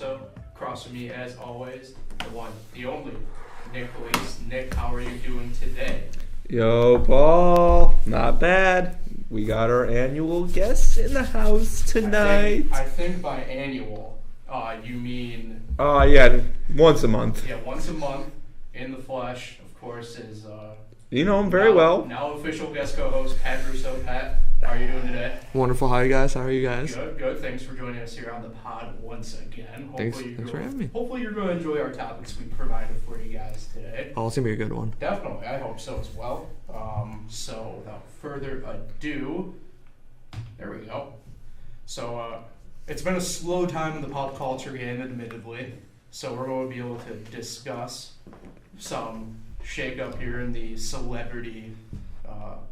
Russo. Across from me, as always, the one, the only, Nick Felice. Nick, how are you doing today? Yo, Paul. Not bad. We got our annual guest in the house tonight. I think by annual, you mean... Yeah, once a month. Yeah, once a month, in the flesh, of course, is... You know him very well. Now official guest co-host, Pat Russo. Pat, how are you doing today? Wonderful. How are you guys? How are you guys? Good. Thanks for joining us here on the pod once again. Thanks for having me. Hopefully you're going to enjoy our topics we provided for you guys today. Oh, it's going to be a good one. Definitely. I hope so as well. So without further ado, there we go. So it's been a slow time in the pop culture game, admittedly. So we're going to be able to discuss some shake-up here in the celebrity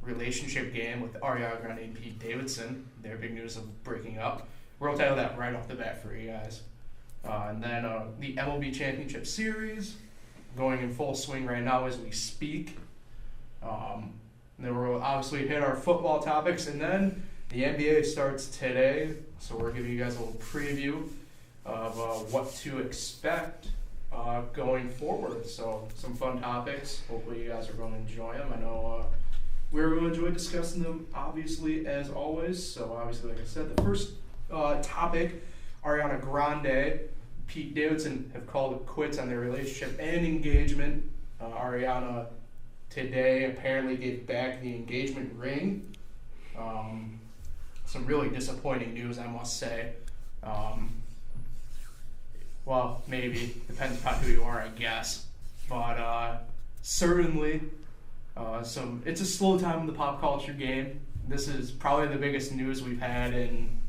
relationship game with Ariana Grande and Pete Davidson. Their big news of breaking up. We're going to title that right off the bat for you guys. And then the MLB Championship Series going in full swing right now as we speak. And then we'll obviously hit our football topics, and then the NBA starts today, so we're giving you guys a little preview of what to expect going forward. So some fun topics. Hopefully you guys are going to enjoy them. I know we're going to enjoy discussing them, obviously, as always. So obviously, like I said, the first topic, Ariana Grande, Pete Davidson have called it quits on their relationship and engagement. Ariana today apparently gave back the engagement ring. Some really disappointing news, I must say. Well, maybe. Depends upon who you are, I guess. But certainly, it's a slow time in the pop culture game. This is probably the biggest news we've had in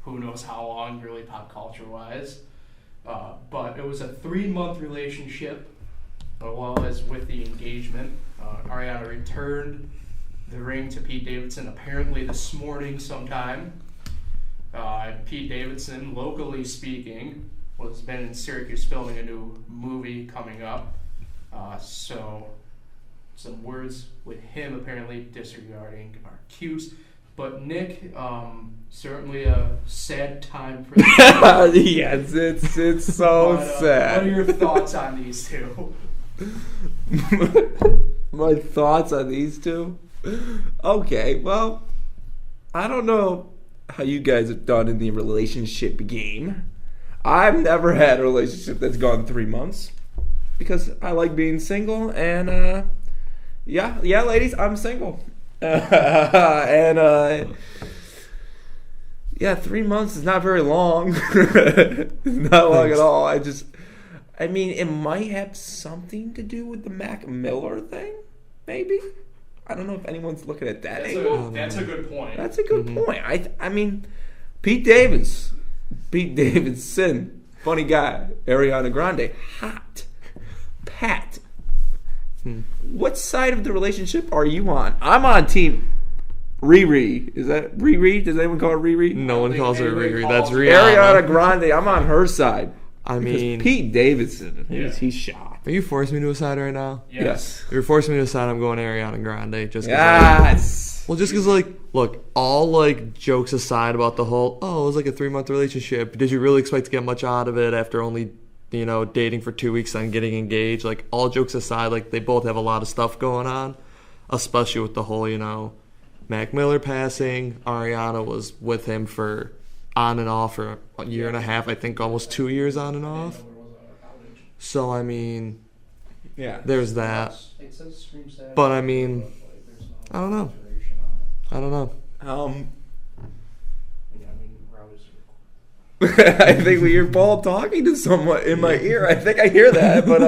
who knows how long, really, pop culture-wise. But it was a 3-month relationship, as well as with the engagement. Ariana returned the ring to Pete Davidson apparently this morning sometime. Pete Davidson, locally speaking, has been in Syracuse filming a new movie coming up. So some words with him apparently disregarding our cues. But Nick, certainly a sad time for the Yes, it's so sad. What are your thoughts on these two? My thoughts on these two? Okay, well, I don't know how you guys have done in the relationship game. I've never had a relationship that's gone 3 months because I like being single, and yeah, ladies, I'm single. And 3 months is not very long. It's not long at all. I mean, it might have something to do with the Mac Miller thing, maybe. I don't know if anyone's looking at that angle. That's a good point. That's a good point. I mean, Pete Davidson, funny guy. Ariana Grande, hot. Pat, what side of the relationship are you on? I'm on team Riri. Is that Riri? Does anyone call her Riri? No one calls her Riri. That's Ariana Grande. I'm on her side. I mean, Pete Davidson, he's shot. Are you forcing me to a side right now? Yes. If you're forcing me to a side, I'm going Ariana Grande. Just yes. Because, look, all, jokes aside about the whole, it was like a 3-month relationship. Did you really expect to get much out of it after only, dating for 2 weeks and getting engaged? All jokes aside, they both have a lot of stuff going on, especially with the whole, Mac Miller passing. Ariana was with him for on and off for a year and a half, I think almost 2 years on and off. So, I mean, there's that. But, I mean, I don't know. I think we hear Paul talking to someone in my ear. I think I hear that. But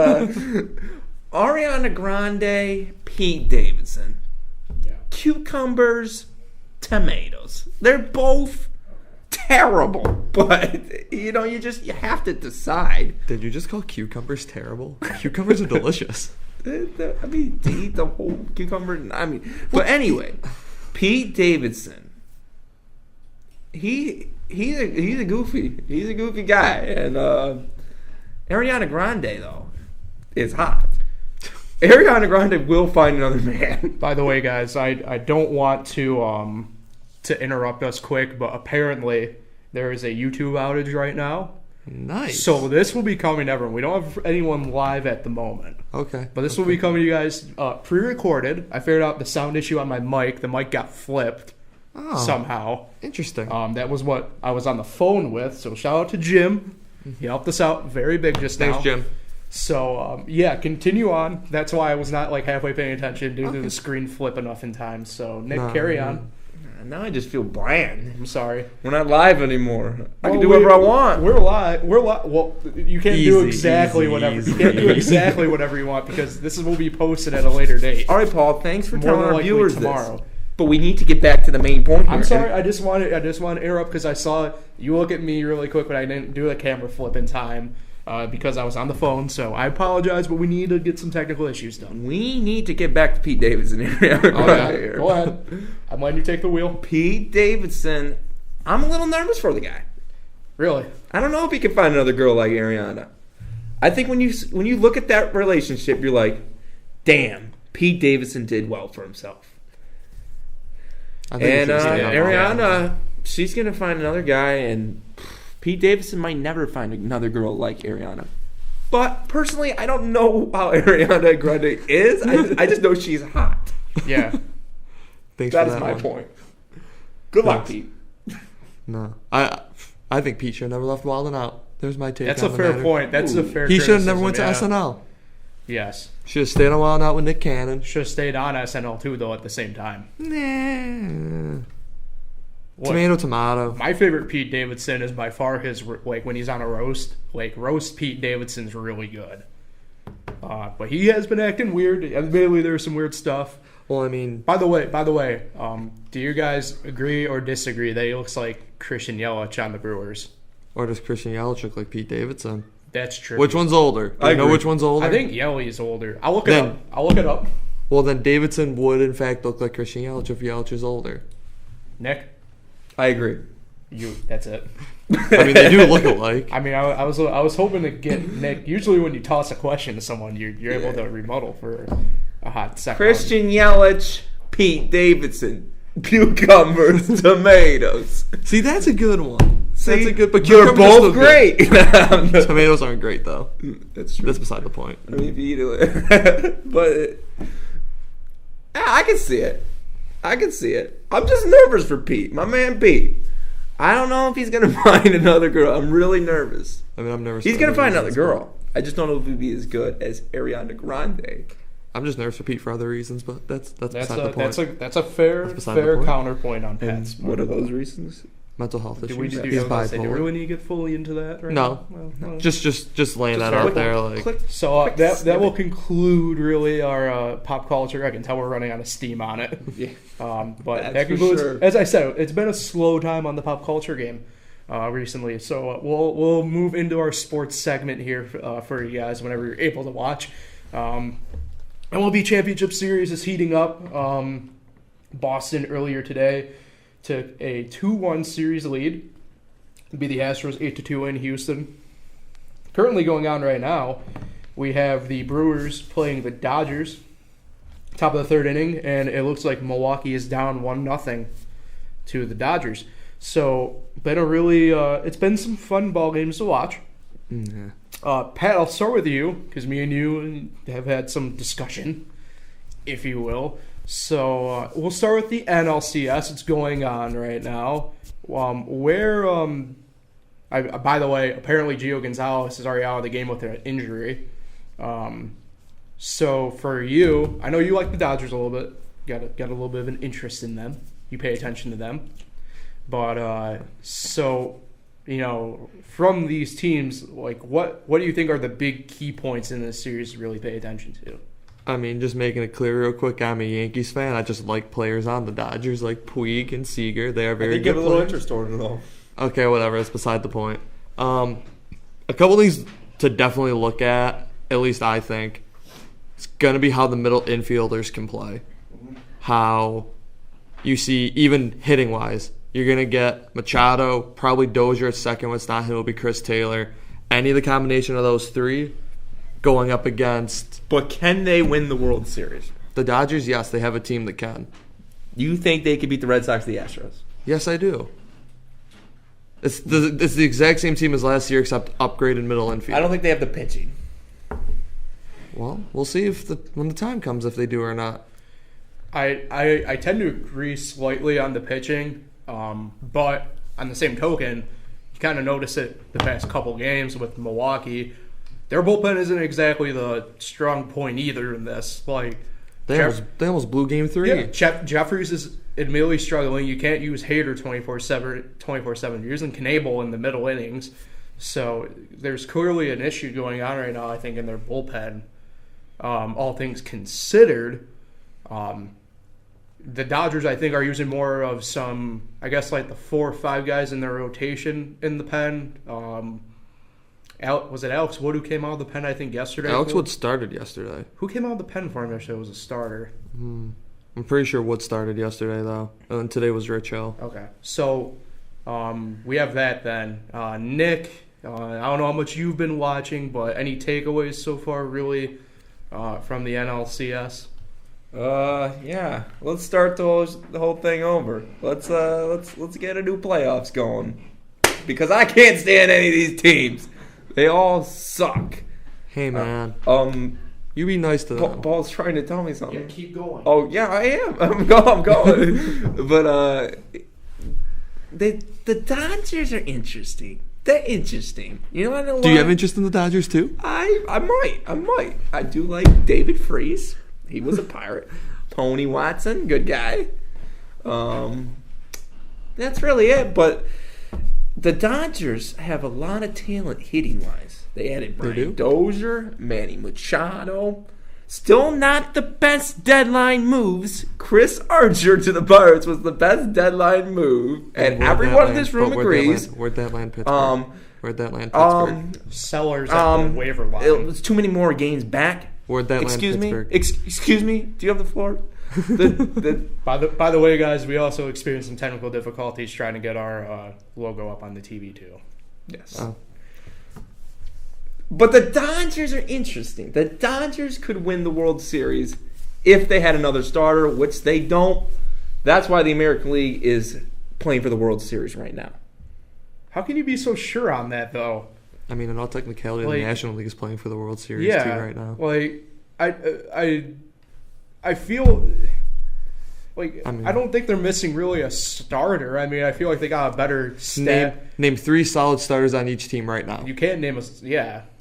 Ariana Grande, Pete Davidson. Yeah. Cucumbers, tomatoes. They're both terrible. But, you have to decide. Did you just call cucumbers terrible? Cucumbers are delicious. I mean, to eat the whole cucumber. But anyway, Pete Davidson. He's a goofy guy, and Ariana Grande though is hot. Ariana Grande will find another man. By the way, guys, I don't want to interrupt us quick, but apparently there is a YouTube outage right now. Nice. So this will be coming to everyone. We don't have anyone live at the moment. Okay. But this will be coming to you guys pre-recorded. I figured out the sound issue on my mic. The mic got flipped somehow. Interesting. That was what I was on the phone with. So shout out to Jim. He helped us out very big just now. Thanks, Jim. So, continue on. That's why I was not like halfway paying attention due to the screen flip enough in time. So, Nick, carry on. Now I just feel bland. I'm sorry. We're not live anymore. I can do whatever I want. We're live. Well, you can't do exactly whatever. Easy. You can't do exactly whatever you want because this will be posted at a later date. All right, Paul. Thanks for More telling than our likely viewers tomorrow. this. But we need to get back to the main point here. I'm sorry. I just want to interrupt because I saw you look at me really quick when I didn't do the camera flip in time. Because I was on the phone, so I apologize, but we need to get some technical issues done. We need to get back to Pete Davidson-Ariana Grande here. Go ahead. I'm letting you take the wheel. Pete Davidson, I'm a little nervous for the guy. Really? I don't know if he can find another girl like Ariana. I think when you look at that relationship, you're like, damn, Pete Davidson did well for himself. And Ariana, she's going to find another guy, and Pete Davidson might never find another girl like Ariana. But personally, I don't know how Ariana Grande is. I just know she's hot. Yeah. Thanks That for is that my one. point. Good luck, Pete. No. I think Pete should have never left Wildin' Out. There's my take That's on a the fair matter. point. That's a fair He should have never criticism, went to yeah. SNL. Yes. Should have stayed on Wildin' Out with Nick Cannon. Should have stayed on SNL too, though, at the same time. Nah. What? Tomato. My favorite Pete Davidson is by far his, like, when he's on a roast. Like, roast Pete Davidson's really good. But he has been acting weird. Admittedly, there's some weird stuff. Well, I mean, By the way, do you guys agree or disagree that he looks like Christian Yelich on the Brewers? or does Christian Yelich look like Pete Davidson? That's true. Which one's older? Do I you know agree. which one's older? I think Yelich is older. I'll look it up. Well, then Davidson would, in fact, look like Christian Yelich if Yelich is older. Nick, I agree. that's it. I mean, they do look alike. I mean, I was hoping to get Nick. Usually, when you toss a question to someone, you're able to rebuttal for a hot second. Christian Yelich, Pete Davidson, cucumbers, tomatoes. See, that's a good one. That's See, a good. But you're cucumbers are both still good. great. Tomatoes aren't great though. That's true. That's beside the point. I mean, if you eat it, but I can see it. I can see it. I'm just nervous for Pete, my man Pete. I don't know if he's gonna find another girl. I'm really nervous. I mean, I'm nervous. He's for gonna other find another reasons, girl. I just don't know if he'd be as good as Ariana Grande. but I'm just nervous for Pete for other reasons, but that's beside the point. That's a fair beside the point. counterpoint on Pat's. What are those reasons? Mental health Do issues. we, do, He's I was gonna say, do we bipolar. really need to get fully into that right No. now? Well, Just laying that fair out there. Like, Click. So Quick that snippet. will conclude really our pop culture. I can tell we're running out of steam on it. Yeah. But That's that for concludes. sure. As I said, it's been a slow time on the pop culture game recently. So we'll move into our sports segment here for you guys whenever you're able to watch. MLB Championship Series is heating up. Boston earlier today took a 2-1 series lead. It'd be the Astros 8-2 in Houston. Currently going on right now, we have the Brewers playing the Dodgers. Top of the third inning, and it looks like Milwaukee is down 1-0 to the Dodgers. So, it's been some fun ball games to watch. yeah. Pat, I'll start with you because me and you have had some discussion, if you will. So we'll start with the NLCS. It's going on right now. By the way, apparently Gio Gonzalez is already out of the game with an injury. So for you, I know you like the Dodgers a little bit. Got a little bit of an interest in them. You pay attention to them. But from these teams, like what do you think are the big key points in this series to really pay attention to? I mean, just making it clear real quick, I'm a Yankees fan. I just like players on the Dodgers like Puig and Seager. They are very They good give a little players. interest toward it all. Okay, whatever. It's beside the point. A couple things to definitely look at least I think, it's going to be how the middle infielders can play. How you see, even hitting-wise, you're going to get Machado, probably Dozier at second. When it's not him, it'll be Chris Taylor. Any of the combination of those three going up against But can they win the World Series? the Dodgers, yes, they have a team that can. You think they could beat the Red Sox, the Astros? Yes, I do. It's the exact same team as last year, except upgraded middle infield. I don't think they have the pitching. Well, we'll see when the time comes if they do or not. I tend to agree slightly on the pitching, but on the same token, you kind of notice it the past couple games with Milwaukee. Their bullpen isn't exactly the strong point either in this. Like They almost blew Game 3. Yeah, Jeffries is admittedly struggling. You can't use Hader 24/7. You're using Knable in the middle innings. So there's clearly an issue going on right now, I think, in their bullpen. All things considered, the Dodgers, I think, are using more of some, I guess, like the 4 or 5 guys in their rotation in the pen. Was it Alex Wood who came out of the pen, I think, yesterday? Alex Wood started yesterday. Who came out of the pen for him yesterday was a starter? I'm pretty sure Wood started yesterday, though. And today was Rich Hill. Okay. So we have that then. Nick, I don't know how much you've been watching, but any takeaways so far, really, from the NLCS? Yeah. Let's start the whole thing over. Let's get a new playoffs going. Because I can't stand any of these teams. They all suck. Hey, man. You be nice to them. Paul's trying to tell me something. Yeah, keep going. Oh, yeah, I am. I'm going. But the Dodgers are interesting. They're interesting. You know what I know? Do you have interest in the Dodgers, too? I might. I do like David Freese. He was a Pirate. Tony Watson, good guy. That's really it. But the Dodgers have a lot of talent hitting-wise. They added Brian Dozier, Manny Machado. Still not the best deadline moves. Chris Archer to the Pirates was the best deadline move. And everyone in this room agrees. Where'd that land, Pittsburgh? Where'd that land, Pittsburgh? Sellers at the waiver line. It was too many more games back. Where'd that land, Pittsburgh? Excuse me? Do you have the floor? By the way, guys, we also experienced some technical difficulties trying to get our logo up on the TV too. Yes. Oh. But the Dodgers are interesting. The Dodgers could win the World Series if they had another starter, which they don't. That's why the American League is playing for the World Series right now. How can you be so sure on that, though? I mean, in all technicality, the National League is playing for the World Series too right now. Like, I feel like I don't think they're missing really a starter. I mean, I feel like they got a better staff. Name 3 solid starters on each team right now. You can't name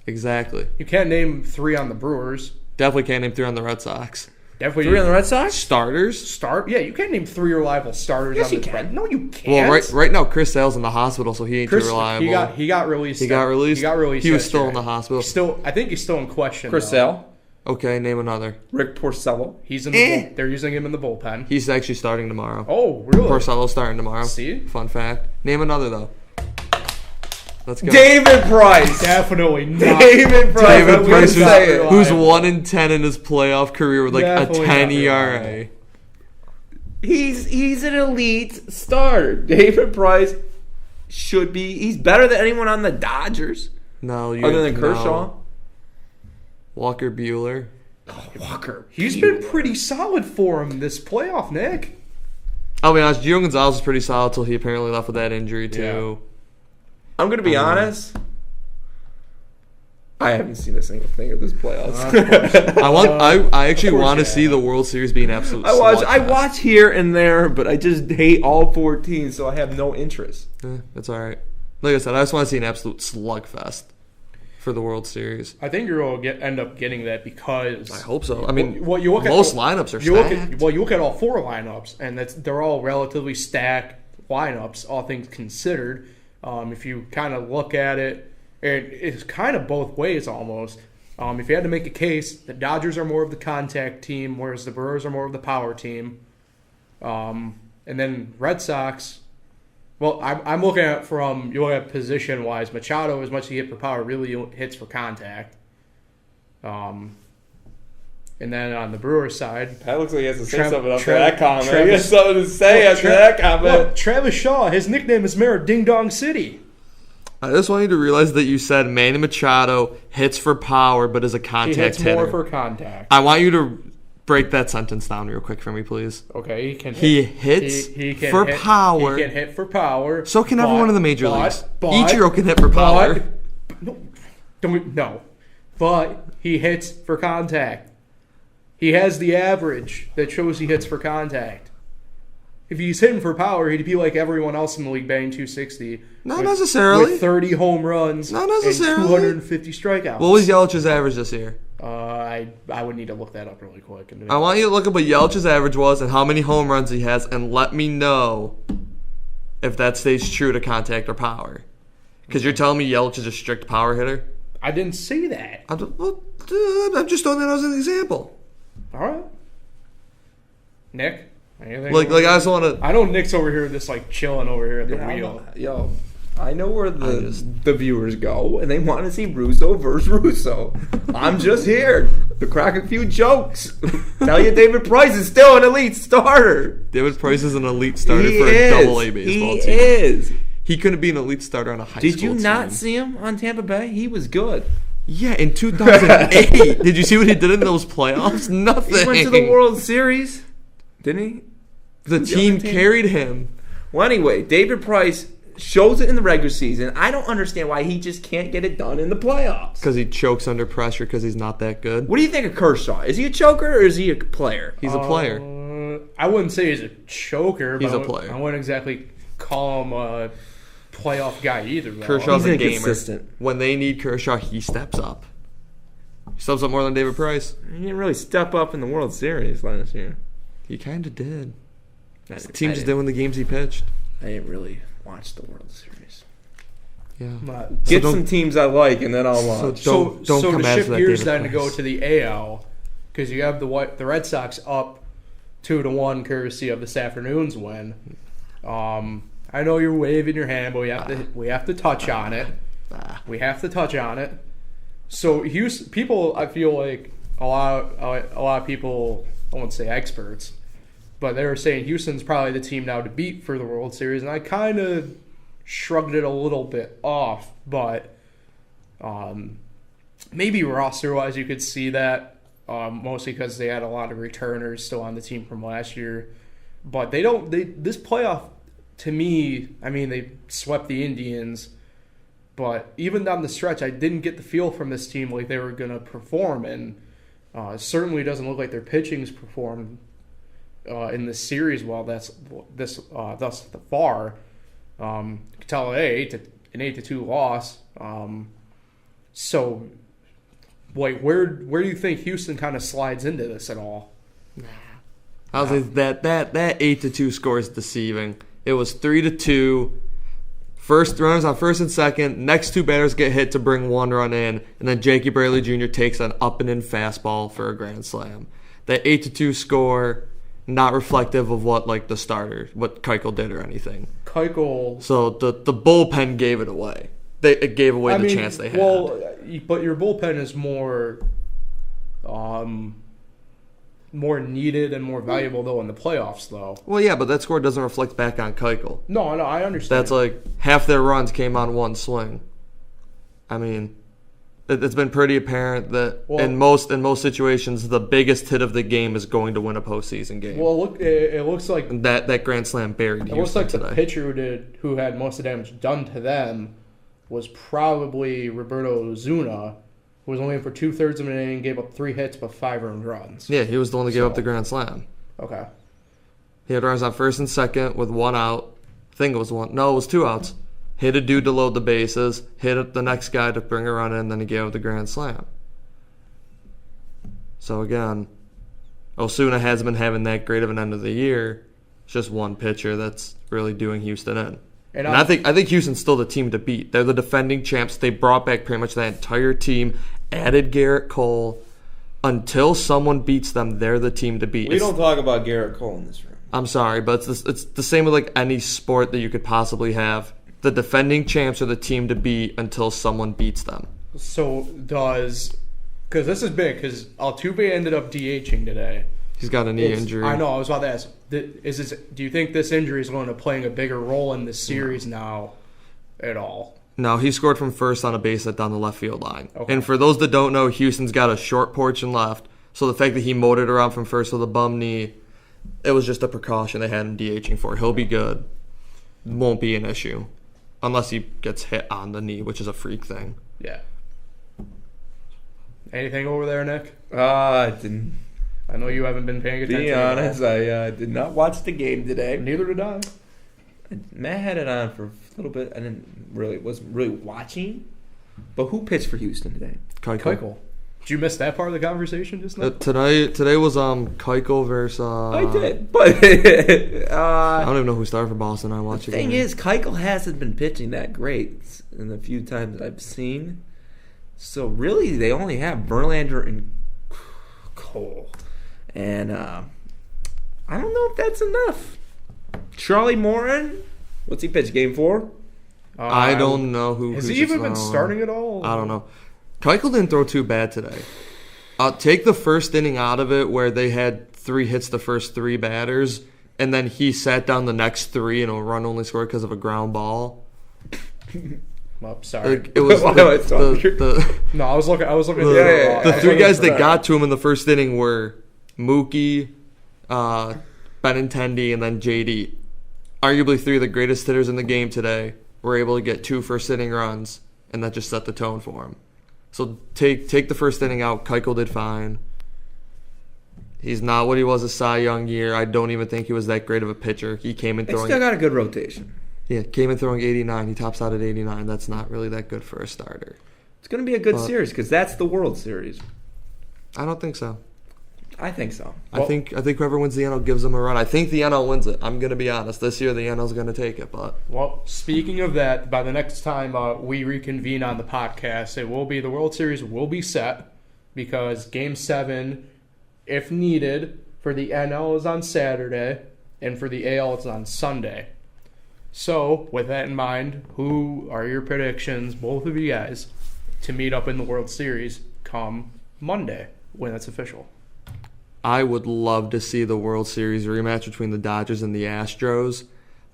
Exactly. You can't name 3 on the Brewers. Definitely can't name 3 on the Red Sox. Definitely 3 on the Red Sox? Starters? Yeah, you can't name 3 reliable starters. Yes, on you the can. No, you can't. Well, right now, Chris Sale's in the hospital, so he ain't too reliable. He got released. He got released. He was still in the hospital. I think he's still in question. Chris Sale. Okay, name another. Rick Porcello. He's in the they're using him in the bullpen. He's actually starting tomorrow. Oh, really? Porcello's starting tomorrow. See? Fun fact. Name another, though. Let's go. David Price. Definitely not. David Price, who's 1-10 in his playoff career with like definitely a 10 ERA. He's an elite starter. David Price should be. He's better than anyone on the Dodgers. No, other than Kershaw. No. Walker Buehler. Oh, Walker. He's been pretty solid for him this playoff, Nick. I'll be honest. Gio Gonzalez was pretty solid until he apparently left with that injury too. Yeah. I'm gonna be honest. I haven't seen a single thing of this playoffs. I actually want to see the World Series be an absolute. I watch here and there, but I just hate all 14, so I have no interest. That's all right. Like I said, I just want to see an absolute slugfest for the World Series. I think you're going to end up getting that because I hope so. I mean, you look most lineups are stacked. You look at all 4 lineups, and they're all relatively stacked lineups, all things considered. If you kind of look at it, it's kind of both ways almost. If you had to make a case, the Dodgers are more of the contact team, whereas the Brewers are more of the power team. And then Red Sox, well, I'm looking at you look at position-wise. Machado, as much as he hit for power, really hits for contact. And then on the Brewers side, that looks like he has to say something after that comment. He has something to say after that comment. Look, Travis Shaw, his nickname is Mayor Ding Dong City. I just want you to realize that you said Manny Machado hits for power, but is a contact hitter. He hits more for contact. I want you to break that sentence down real quick for me, please. Okay, he can. He hits he can for hit, power. He can hit for power. So can everyone in the major leagues. But, Ichiro can hit for power. No, but he hits for contact. He has the average that shows he hits for contact. If he's hitting for power, he'd be like everyone else in the league, batting 260. Not necessarily. With 30 home runs. Not necessarily. And 250 strikeouts. What was Yelich's average this year? I would need to look that up really quick. I want you to look up what Yelich's average was and how many home runs he has, and let me know if that stays true to contact or power. Because you're telling me Yelich is a strict power hitter? I didn't say that. I'm just throwing that as an example. All right. Nick? Anything Like I just want to. I know Nick's over here just like chilling over here at the wheel. I know where the viewers go, and they want to see Russo versus Russo. I'm just here to crack a few jokes. Tell you David Price is still an elite starter. David Price is an elite starter for a double-A baseball team. He is. He couldn't be an elite starter on a high school team. Did you not see him on Tampa Bay? He was good. Yeah, in 2008. Did you see what he did in those playoffs? Nothing. He went to the World Series, didn't he? The team carried him. Well, anyway, David Price shows it in the regular season. I don't understand why he just can't get it done in the playoffs. Because he chokes under pressure because he's not that good. What do you think of Kershaw? Is he a choker or is he a player? He's a player. I wouldn't say he's a choker. He's but a player. I wouldn't exactly call him a playoff guy either. Though. Kershaw's He's a gamer. inconsistent. When they need Kershaw, he steps up. He steps up more than David Price. He didn't really step up in the World Series last year. He kind of did. The team just did win the games he pitched. I didn't really watch the World Series. Yeah. Get some teams I like, and then I'll watch. Don't so come to after shift that gears David then to go Price. to the AL, because you have the Red Sox up 2-1 courtesy of this afternoon's win. I know you're waving your hand, but we have to touch on it. We have to touch on it. So Houston, people, I feel like a lot of people, I won't say experts, but they were saying Houston's probably the team now to beat for the World Series, and I kind of shrugged it a little bit off, but maybe roster-wise you could see that, mostly because they had a lot of returners still on the team from last year. But this playoff, to me, I mean, they swept the Indians, but even down the stretch, I didn't get the feel from this team like they were going to perform, and it certainly doesn't look like their pitching's performed in this series well. Thus far. You can tell an 8-2 loss. So, like, where do you think Houston kind of slides into this at all? I was like, that 8-2 score is deceiving. It was 3-2. First runners on first and second. Next two batters get hit to bring one run in, and then Jakey Braley Jr. takes an up and in fastball for a grand slam. That 8-2 score, not reflective of what the starter, what Keuchel did or anything. So the bullpen gave it away. It gave away the chance they had. Well, but your bullpen is more needed and more valuable though in the playoffs though. Well, yeah, but that score doesn't reflect back on Keuchel. No, I understand. That's like half their runs came on one swing. I mean, it's been pretty apparent that in most situations, the biggest hit of the game is going to win a postseason game. Well, it looks like that grand slam buried Houston. It looks like today. the pitcher who had most of the damage done to them was probably Roberto Ozuna, who was only in for 2/3 of an inning, gave up 3 hits but 5 earned runs. Yeah, he was the one that gave up the grand slam. Okay. He had runners on first and second with 1 out. I think it was 1. No, it was 2 outs. Hit a dude to load the bases, hit the next guy to bring a run in, then he gave up the grand slam. So again, Osuna hasn't been having that great of an end of the year. It's just one pitcher that's really doing Houston in. And I think Houston's still the team to beat. They're the defending champs. They brought back pretty much that entire team, added Garrett Cole. Until someone beats them, they're the team to beat. We don't talk about Garrett Cole in this room. I'm sorry, but it's the same with any sport that you could possibly have. The defending champs are the team to beat until someone beats them. So because this is big, because Altuve ended up DHing today. He's got a knee injury. I know. I was about to ask. Do you think this injury is going to play a bigger role in this series now at all? No, he scored from first on a base hit down the left field line. Okay. And for those that don't know, Houston's got a short porch and left. So the fact that he motored around from first with a bum knee, it was just a precaution they had him DHing for. He'll be good. Won't be an issue. Unless he gets hit on the knee, which is a freak thing. Yeah. Anything over there, Nick? I didn't. I know you haven't been paying attention. Be honest, I did not watch the game today. Neither did I. Matt had it on for a little bit. I wasn't really watching. But who pitched for Houston today? Keuchel. Did you miss that part of the conversation just now? Today was Keuchel versus. I did, but I don't even know who started for Boston. I watched the thing is, Keuchel hasn't been pitching that great in the few times I've seen. So really, they only have Verlander and Cole, and I don't know if that's enough. Charlie Morin, what's he pitch? Game 4? I don't know who. Has he even been starting at all? I don't know. Keuchel didn't throw too bad today. Take the first inning out of it where they had 3 hits the first 3 batters, and then he sat down the next 3 and a run only scored because of a ground ball. Well, sorry. It was No, I was looking. The 3 guys that got to him in the first inning were Mookie, Benintendi, and then JD. Arguably 3 of the greatest hitters in the game today were able to get 2 first-inning runs, and that just set the tone for him. So take the first inning out. Keuchel did fine. He's not what he was a Cy Young year. I don't even think he was that great of a pitcher. He came in throwing. He still got a good rotation. Yeah, came in throwing 89. He tops out at 89. That's not really that good for a starter. It's going to be a good series because that's the World Series. I don't think so. I think so. I think whoever wins the NL gives them a run. I think the NL wins it. I'm going to be honest. This year the NL's going to take it. But well, speaking of that, by the next time we reconvene on the podcast, it will be the World Series will be set because Game 7, if needed, for the NL is on Saturday and for the AL it's on Sunday. So, with that in mind, who are your predictions, both of you guys, to meet up in the World Series come Monday when it's official? I would love to see the World Series rematch between the Dodgers and the Astros,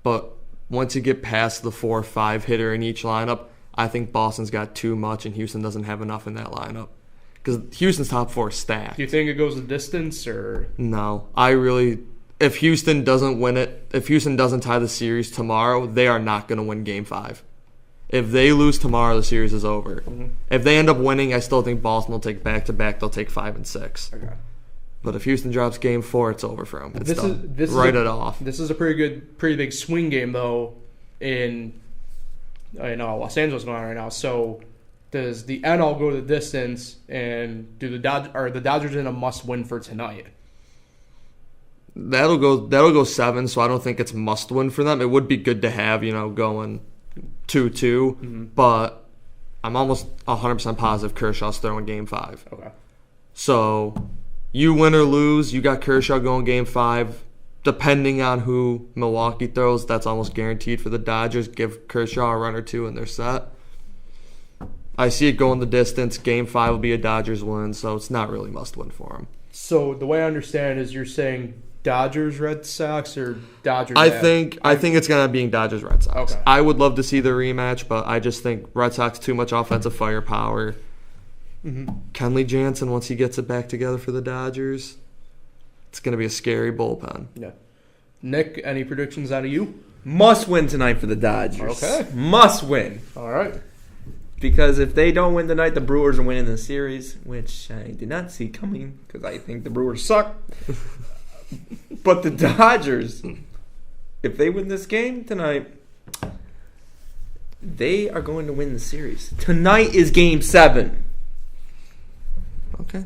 but once you get past the 4 or 5 hitter in each lineup, I think Boston's got too much and Houston doesn't have enough in that lineup. Because Houston's top 4 is stacked. Do you think it goes the distance or? No. If Houston doesn't win it, if Houston doesn't tie the series tomorrow, they are not going to win Game 5. If they lose tomorrow, the series is over. Mm-hmm. If they end up winning, I still think Boston will take back-to-back. They'll take 5 and 6. Okay. But if Houston drops Game 4, it's over for them. It's done. Write it off. This is a pretty big swing game, though, in Los Angeles going on right now. So does the NL go the distance, and the Dodgers in a must-win for tonight? That'll go 7, so I don't think it's must-win for them. It would be good to have, going 2-2, but I'm almost 100% positive Kershaw's throwing Game 5. Okay. So you win or lose, you got Kershaw going Game 5. Depending on who Milwaukee throws, that's almost guaranteed for the Dodgers. Give Kershaw a run or 2 and they're set. I see it going the distance. Game 5 will be a Dodgers win, so it's not really must-win for them. So the way I understand is you're saying Dodgers Red Sox or Dodgers? I think it's gonna be Dodgers Red Sox. Okay. I would love to see the rematch, but I just think Red Sox too much offensive firepower. Mm-hmm. Kenley Jansen, once he gets it back together for the Dodgers, it's gonna be a scary bullpen. Yeah. Nick, any predictions out of you? Must win tonight for the Dodgers. Okay. Must win. All right. Because if they don't win tonight, the Brewers are winning the series, which I did not see coming because I think the Brewers suck. But the Dodgers, if they win this game tonight, they are going to win the series. Tonight is Game 7.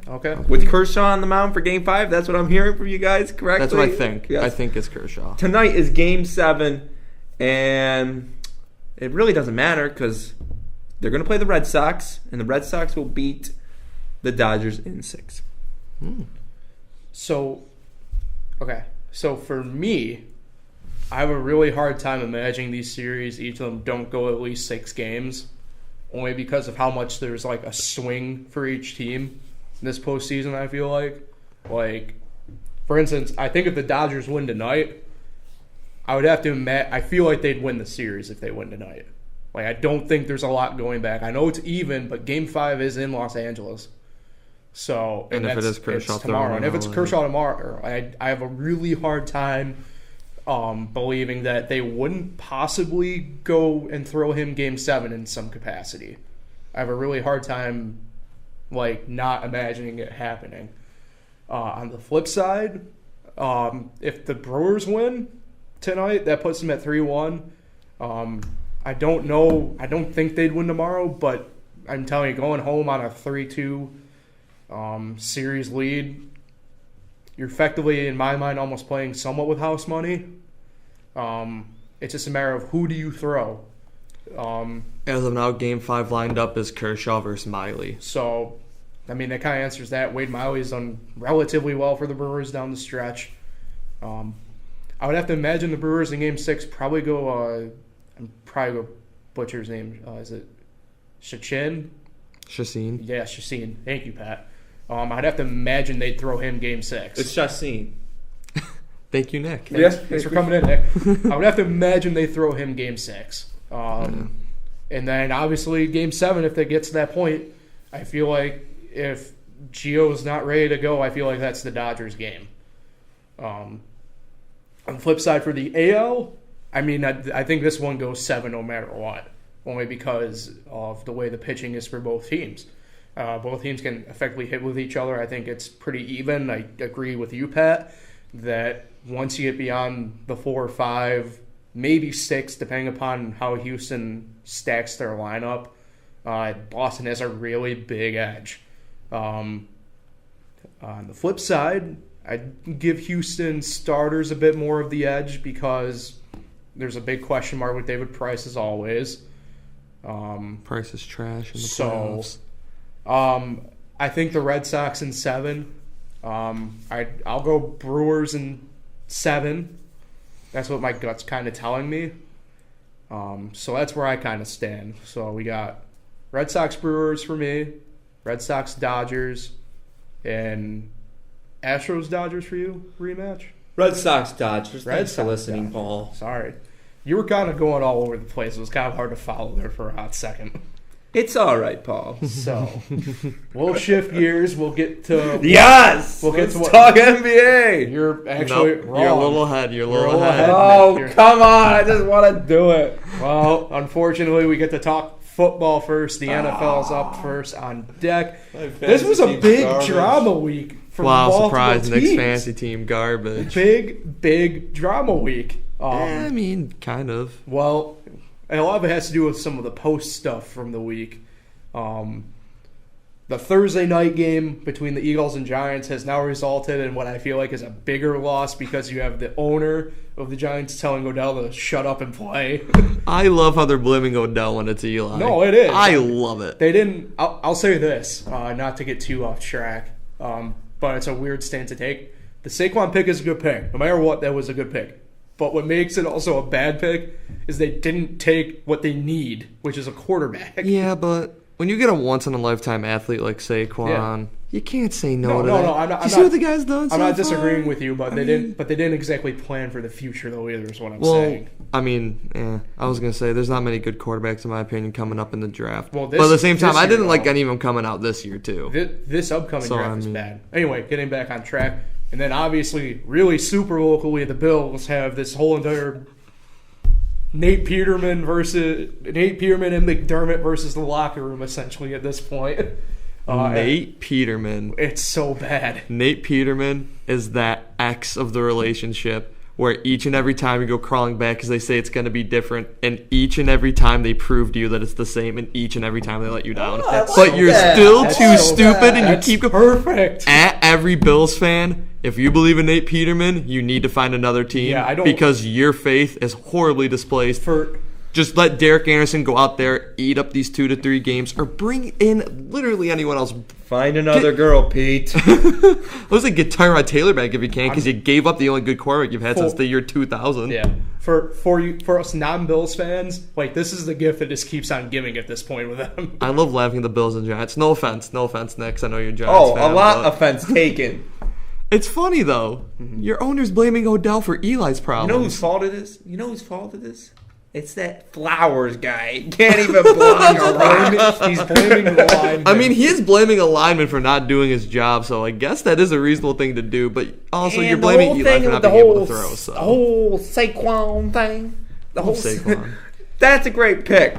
Okay. With Kershaw on the mound for Game 5, that's what I'm hearing from you guys, correctly? That's what I think. Yes. I think it's Kershaw. Tonight is Game 7, and it really doesn't matter because they're going to play the Red Sox, and the Red Sox will beat the Dodgers in 6. So for me, I have a really hard time imagining these series. Each of them don't go at least 6 games, only because of how much there's like a swing for each team this postseason. I feel like, for instance, I think if the Dodgers win tonight, I would have to I feel like they'd win the series if they win tonight. Like, I don't think there's a lot going back. I know it's even, but Game 5 is in Los Angeles. So And if it is Kershaw it's tomorrow, and if it's throwing Kershaw tomorrow, I have a really hard time believing that they wouldn't possibly go and throw him Game 7 in some capacity. I have a really hard time, not imagining it happening. On the flip side, if the Brewers win tonight, that puts them at 3-1. I don't know. I don't think they'd win tomorrow, but I'm telling you, going home on a 3-2 series lead, you're effectively, in my mind, almost playing somewhat with house money. It's just a matter of who do you throw. As of now, Game 5 lined up is Kershaw versus Miley. So, that kind of answers that. Wade Miley's done relatively well for the Brewers down the stretch. I would have to imagine the Brewers in Game 6 probably go butcher his name. Is it Chacin? Chacin. Yeah, Chacin. Thank you, Pat. I'd have to imagine they'd throw him Game 6. It's Chacin. Thank you, Nick. Thanks for coming in, Nick. I would have to imagine they throw him Game 6. And then, obviously, Game 7, if they get to that point, I feel like if Gio's not ready to go, I feel like that's the Dodgers game. On the flip side, for the AL, I think this one goes 7 no matter what, only because of the way the pitching is for both teams. Both teams can effectively hit with each other. I think it's pretty even. I agree with you, Pat, that once you get beyond the 4 or 5, maybe 6, depending upon how Houston stacks their lineup, Boston has a really big edge. On the flip side, I'd give Houston starters a bit more of the edge because there's a big question mark with David Price as always. Price is trash in the playoffs. I think the Red Sox in 7. I'll go Brewers in 7. That's what my gut's kind of telling me. So that's where I kind of stand. So we got Red Sox Brewers for me, Red Sox Dodgers, and Astros Dodgers for you rematch. Red Sox Dodgers. Red Thanks for Sox listening, Dodgers. Paul. Sorry. You were kind of going all over the place. It was kind of hard to follow there for a hot second. It's all right, Paul. So, we'll shift gears. We'll get to... Yes! We'll get Let's to what... talk NBA! You're actually Nope, wrong. You're a little ahead. You're a little ahead. Oh, come on. I just want to do it. Well, unfortunately, we get to talk football first. The NFL's up first on deck. This was a big drama week for multiple surprise. teams. Nick's fantasy team garbage. Big drama week. Kind of. Well, a lot of it has to do with some of the post stuff from the week. The Thursday night game between the Eagles and Giants has now resulted in what I feel like is a bigger loss because you have the owner of the Giants telling Odell to shut up and play. I love how they're blaming Odell when it's Eli. No, it is. I love it. They didn't. I'll say this, not to get too off track, but it's a weird stance to take. The Saquon pick is a good pick. No matter what, that was a good pick. But what makes it also a bad pick is they didn't take what they need, which is a quarterback. Yeah, but when you get a once-in-a-lifetime athlete like Saquon, you can't say no to that. No, I'm not. You see what the guy's done so I'm not far? disagreeing with you, but they didn't exactly plan for the future though either. Is what I'm saying. I was gonna say there's not many good quarterbacks in my opinion coming up in the draft. Well, but at the same time, I didn't like though, any of them coming out this year too. This upcoming draft is bad. Anyway, getting back on track, and then obviously, really super locally, the Bills have this whole entire Nate Peterman and McDermott versus the locker room essentially at this point. Nate Peterman. It's so bad. Nate Peterman is that X of the relationship where each and every time you go crawling back because they say it's going to be different, and each and every time they prove to you that it's the same, and each and every time they let you down. But you're still too stupid, and you keep going. Perfect. At every Bills fan, if you believe in Nate Peterman, you need to find another team because your faith is horribly displaced. Just let Derek Anderson go out there, eat up these 2 to 3 games, or bring in literally anyone else. Find another girl, Pete. I was like, get Tyrod Taylor back if you can, because you gave up the only good quarterback you've had since the year 2000. Yeah. For us non-Bills fans, like, this is the gift that just keeps on giving at this point with them. I love laughing at the Bills and Giants. No offense, Nick. I know you're a Giants fan. A lot offense taken. It's funny though. Your owner's blaming Odell for Eli's problems. You know whose fault it is? It's that Flowers guy. He can't even block a rock. He's blaming the lineman. I mean, he is blaming a lineman for not doing his job, so I guess that is a reasonable thing to do. But also, And you're the blaming whole Eli thing for with not being able to throw. So The whole Saquon thing. The whole Saquon. That's a great pick.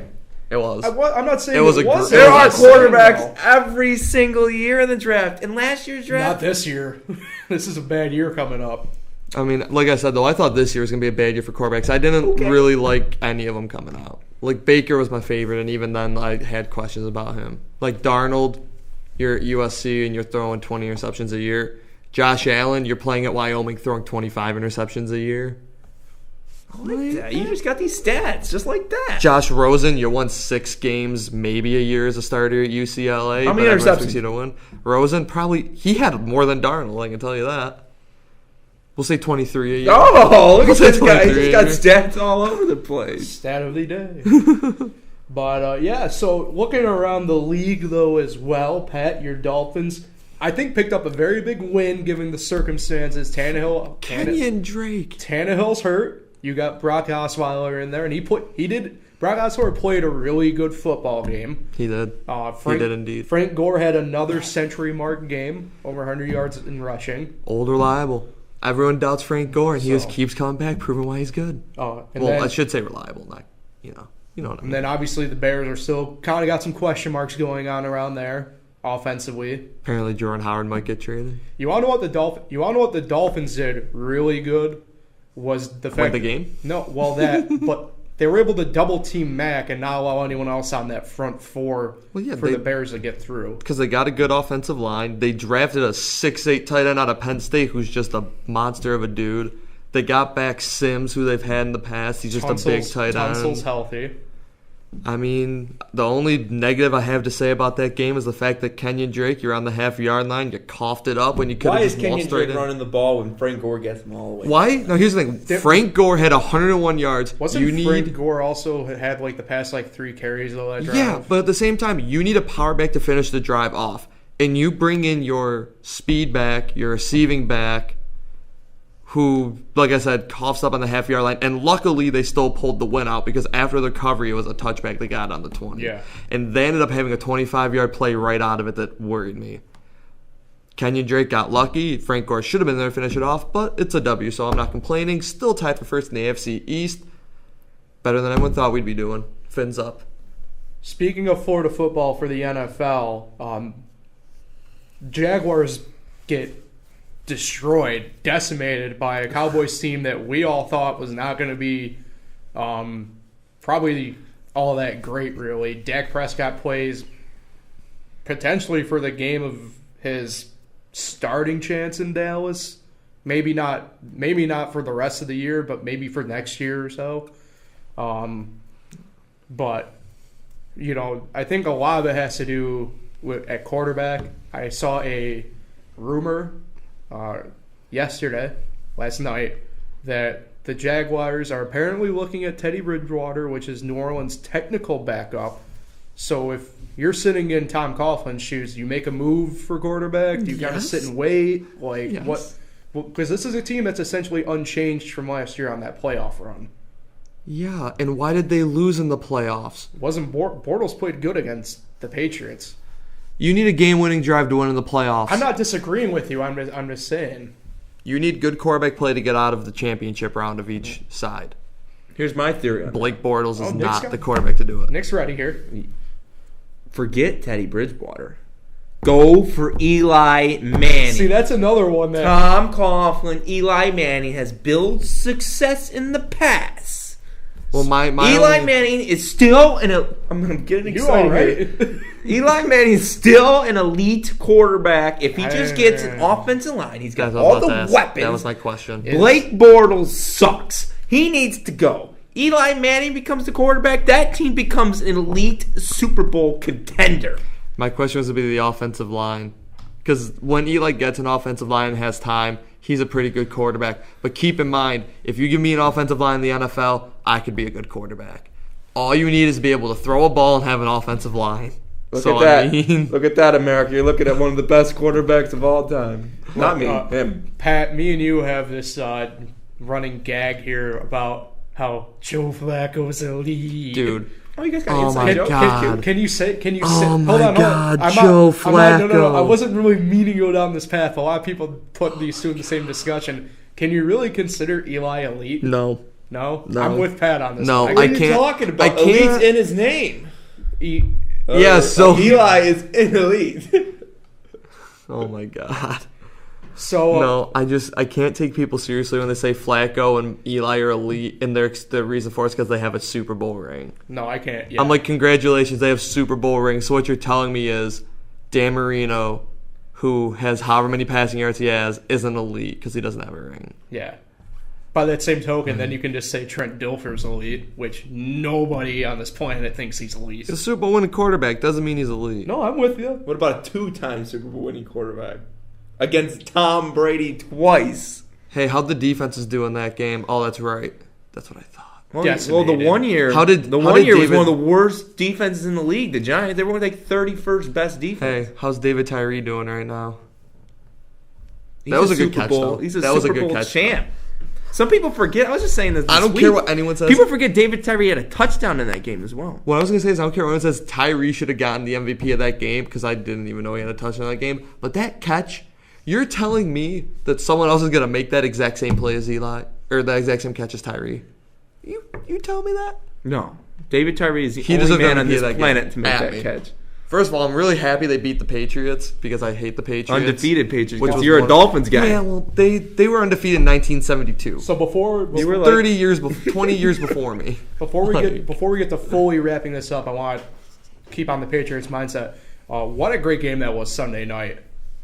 It was. I'm not saying It was a wasn't. gr- There it are was quarterbacks every single year in the draft. In last year's draft, Not this year. This is a bad year coming up. I mean, like I said, though, I thought this year was going to be a bad year for quarterbacks. I didn't really like any of them coming out. Like, Baker was my favorite, and even then I had questions about him. Like, Darnold, you're at USC and you're throwing 20 interceptions a year. Josh Allen, you're playing at Wyoming throwing 25 interceptions a year. I like that. You just got these stats, just like that. Josh Rosen, you won 6 games, maybe a year as a starter at UCLA. How many but everyone interceptions? expects you to win. Rosen, he had more than Darnold, I can tell you that. We'll say 23 a year. Oh, look We'll at say this guy. 23 He's got stats all over the place. Stat of the day. But, yeah, so looking around the league, though, as well, Pat, your Dolphins, I think picked up a very big win given the circumstances. Kenyon Drake. Tannehill's hurt. You got Brock Osweiler in there, and Brock Osweiler played a really good football game. He did. He did indeed. Frank Gore had another century mark game, over 100 yards in rushing. Old reliable. Everyone doubts Frank Gore, and he just So- keeps coming back, proving why he's good. I should say reliable, not you know what I mean. And then obviously the Bears are still kind of got some question marks going on around there offensively. Apparently, Jordan Howard might get traded. You want to know what the Dolphins did really good was the fact Win the game? No, well but they were able to double team Mac and not allow anyone else on that front four for the Bears to get through. Because they got a good offensive line. They drafted a 6'8" tight end out of Penn State who's just a monster of a dude. They got back Sims, who they've had in the past. He's just a big tight end. Tunsil's healthy. I mean, the only negative I have to say about that game is the fact that Kenyon Drake, you're on the half-yard line, you coughed it up when you could Why have is just walked Kenyon straight Drake in. running the ball when Frank Gore gets him all the way? Why? No, here's the thing. Frank Gore had 101 yards. Wasn't Frank Gore also had the past 3 carries of that drive? Yeah, but at the same time, you need a power back to finish the drive off. And you bring in your speed back, your receiving back, who, like I said, coughs up on the half-yard line. And luckily, they still pulled the win out because after the recovery, it was a touchback they got on the 20. Yeah. And they ended up having a 25-yard play right out of it that worried me. Kenyon Drake got lucky. Frank Gore should have been there to finish it off, but it's a W, so I'm not complaining. Still tied for first in the AFC East. Better than anyone thought we'd be doing. Fins up. Speaking of Florida football for the NFL, Jaguars get destroyed, decimated by a Cowboys team that we all thought was not going to be probably all that great, really. Dak Prescott plays potentially for the game of his starting chance in Dallas. Maybe not for the rest of the year, but maybe for next year or so. But, I think a lot of it has to do with at quarterback. I saw a rumor last night, that the Jaguars are apparently looking at Teddy Bridgewater, which is New Orleans' technical backup. So if you're sitting in Tom Coughlin's shoes, you make a move for quarterback? Do you kind of sit and wait? Yes. What? Because this is a team that's essentially unchanged from last year on that playoff run. Yeah, and why did they lose in the playoffs? Wasn't Bortles played good against the Patriots? You need a game-winning drive to win in the playoffs. I'm not disagreeing with you. I'm just saying. You need good quarterback play to get out of the championship round of each side. Here's my theory on that. Blake Bortles is Nick's not got- the quarterback to do it. Nick's ready here. Forget Teddy Bridgewater. Go for Eli Manning. See, that's another one that Tom Coughlin, Eli Manning has built success in the past. Well, my Eli only- Manning is still I'm getting you all excited. right. Eli Manning is still an elite quarterback. If he just gets an offensive line, he's got Guys, I was all about to the ask. weapons. That was my question. Blake Bortles sucks. He needs to go. Eli Manning becomes the quarterback. That team becomes an elite Super Bowl contender. My question was to be the offensive line. Because when Eli gets an offensive line and has time, he's a pretty good quarterback. But keep in mind, if you give me an offensive line in the NFL, I could be a good quarterback. All you need is to be able to throw a ball and have an offensive line. Look at that. Look at that, America. You're looking at one of the best quarterbacks of all time. Not me, him. Pat, me and you have this running gag here about how Joe Flacco's elite. Dude. Oh, you guys got Oh inside my joke? God. Can you say? Oh hold my on, God, I'm Joe not, I'm not- no. I Flacco. wasn't really meaning to go down this path. A lot of people put these two in the same discussion. Can you really consider Eli elite? No. No? No. I'm with Pat on this No, one. What I are you can't- talking about? I can't- Elite's in his name. Yeah, so- Eli is in elite. Oh my God. So No, I can't take people seriously when they say Flacco and Eli are elite, and the reason for it is because they have a Super Bowl ring. no, I can't. Yeah. I'm like, congratulations, they have Super Bowl rings. So what you're telling me is Dan Marino, who has however many passing yards he has, isn't elite because he doesn't have a ring. yeah. By that same token, then you can just say Trent Dilfer's elite, which nobody on this planet thinks he's elite. He's a Super Bowl winning quarterback. Doesn't mean he's elite. No, I'm with you. What about a 2-time Super Bowl winning quarterback? Against Tom Brady twice. Hey, how'd the defenses do in that game? Oh, that's right. That's what I thought. Well, Decimated. the 1 year, How did was David- one of the worst defenses in the league. The Giants, they were like 31st best defense. Hey, how's David Tyree doing right now? He's that was a good Super catch, Bowl. though. He's a That was a Super good Bowl catch, champ. Some people forget. I was just saying this. I don't week. care what anyone says. People forget David Tyree had a touchdown in that game as well. What I was going to say is I don't care what anyone says Tyree should have gotten the MVP of that game because I didn't even know he had a touchdown in that game. But that catch, you're telling me that someone else is going to make that exact same play as Eli or the exact same catch as Tyree? You tell me that? No, David Tyree is the He only deserved man MVP on this of that planet game. to make At that me. catch. First of all, I'm really happy they beat the Patriots because I hate the Patriots. Undefeated Patriots. Which was You're a one- Dolphins guy. Yeah, well, they were undefeated in 1972. So before You were like- 30 years, 20 years before me. before we get to fully wrapping this up, I want to keep on the Patriots mindset. What a great game that was Sunday night.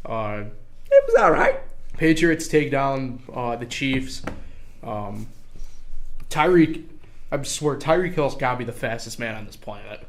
It was all right. Patriots take down the Chiefs. Tyreek Hill's got to be the fastest man on this planet.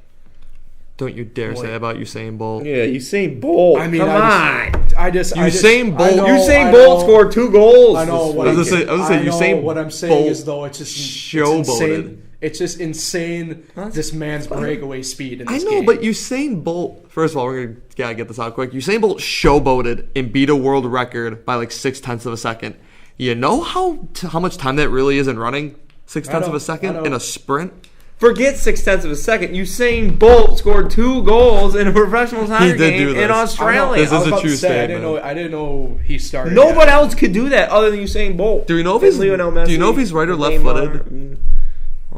Don't you dare say that about Usain Bolt. Yeah, Usain Bolt. I mean, come on. Usain Bolt- Usain Bolt scored 2 goals. I know this what week. I was gonna say, Usain what I'm saying Bolt is though it's just showboated. it's insane. It's just insane. This man's breakaway speed in I this know, game. but Usain Bolt. First of all, we're gotta get this out quick. Usain Bolt showboated and beat a world record by like 0.6 of a second. You know how much time that really is in running? 0.6 of a I second know. in a sprint. Forget 0.6 of a second. Usain Bolt scored 2 goals in a professional soccer did game do this. in Australia. This is I was a about true to say, statement. I didn't know he started. Nobody yet. else could do that other than Usain Bolt. Do we know if And he's Lionel Messi, Do you know if he's right or Neymar, left-footed?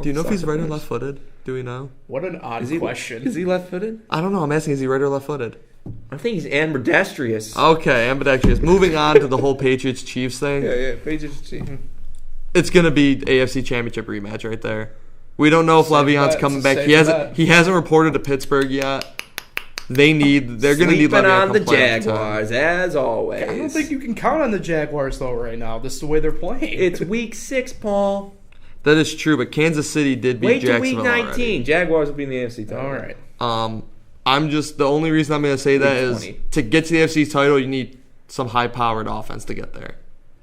Do you know if he's soccer right or players. left-footed? Do we know? What an odd Is he, question. is he left-footed? I don't know. I'm asking, is he right or left-footed? I think he's ambidextrous. Okay, ambidextrous. Moving on to the whole Patriots Chiefs thing. Yeah. Patriots. It's gonna be AFC Championship rematch right there. We don't know if Safe Le'Veon's bet, coming it's a back. safe bet. He hasn't reported to Pittsburgh yet. They're gonna need Sleeping Le'Veon on to the come play all the time. Jaguars, as always. I don't think you can count on the Jaguars though right now. This is the way they're playing. It's week 6, Paul. That is true, but Kansas City did beat Wait till week Jacksonville 19. already. Jaguars will be in the AFC title. all right. I'm just the only reason I'm gonna say that Week is 20. to get to the AFC title, you need some high-powered offense to get there.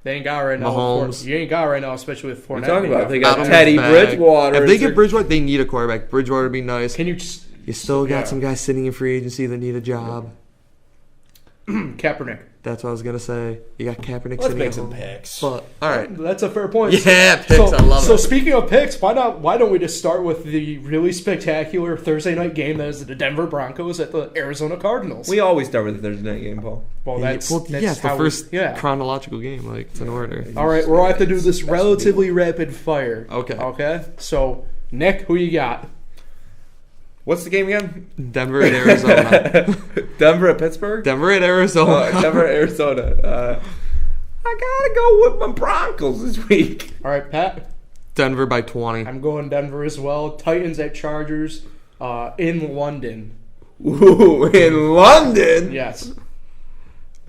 They ain't got right now. Mahomes. You ain't got right now, especially with Fournette. We're talking about they being got out. Adams Teddy back. Bridgewater. If they as their- get Bridgewater, they need a quarterback. Bridgewater would be nice. Can you just You still got Yeah. some guys sitting in free agency that need a job. Kaepernick? That's what I was gonna say. You got Kaepernick Let's sitting make at some home. picks. But all right, That's a fair point. Yeah, picks, I love so it. speaking of picks, why don't we just start with the really spectacular Thursday night game that is the Denver Broncos at the Arizona Cardinals? We always start with the Thursday night game, Paul. well, that's it's the how first we, yeah. chronological game. Like it's in order. All right, we'll have to do this relatively rapid fire. Okay. Okay. So Nick, who you got? What's the game again? Denver at Arizona. Denver at Pittsburgh? Denver at Arizona. Denver at Arizona. I gotta go with my Broncos this week. All right, Pat. Denver by 20. I'm going Denver as well. Titans at Chargers in London. Ooh, in London? Yes.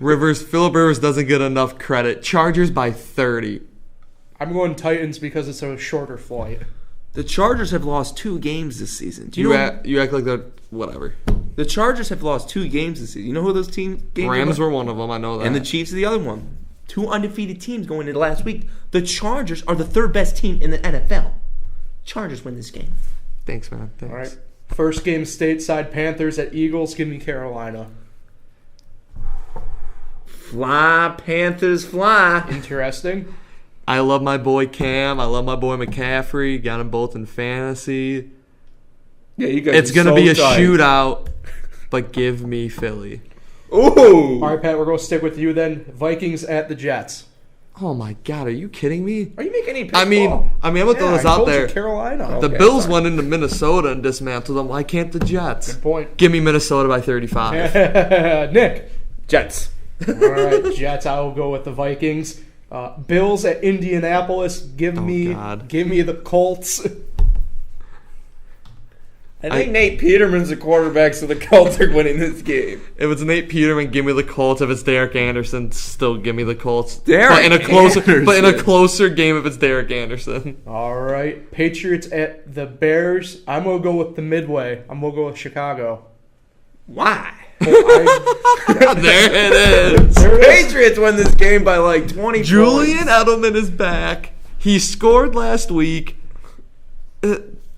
Phillip Rivers doesn't get enough credit. Chargers by 30. I'm going Titans because it's a shorter flight. The Chargers have lost 2 games this season. Do you You know? act like that. Whatever. The Chargers have lost 2 games this season. You know who those games Rams were? were one of them. I know that. And the Chiefs are the other one. 2 undefeated teams going into last week. The Chargers are the 3rd best team in the NFL. Chargers win this game. Thanks, man. Thanks. All right. First game stateside, Panthers at Eagles. Give me Carolina. Fly, Panthers, fly. Interesting. I love my boy Cam. I love my boy McCaffrey. Got them both in fantasy. Yeah, you guys. It's going to so be a tight. shootout, but give me Philly. Ooh. All right, Pat, we're going to stick with you then. Vikings at the Jets. Oh my God, are you kidding me? Are you making any picks? I'm gonna throw this out there. Carolina. The Okay, Bills sorry. went into Minnesota and dismantled them. Why can't the Jets? Good point. Give me Minnesota by 35. Nick. Jets. All right, Jets. I will go with the Vikings. Bills at Indianapolis. Give me the Colts. I think Nate Peterman's the quarterback, so the Colts are winning this game. If it's Nate Peterman, give me the Colts. If it's Derek Anderson, still give me the Colts. Derek but in a Anderson. closer game if it's Derek Anderson. All right, Patriots at the Bears. I'm gonna go with the Midway. I'm gonna go with Chicago. Why? There it is. Patriots win this game by like 20 Julian points. Edelman is back. He scored last week.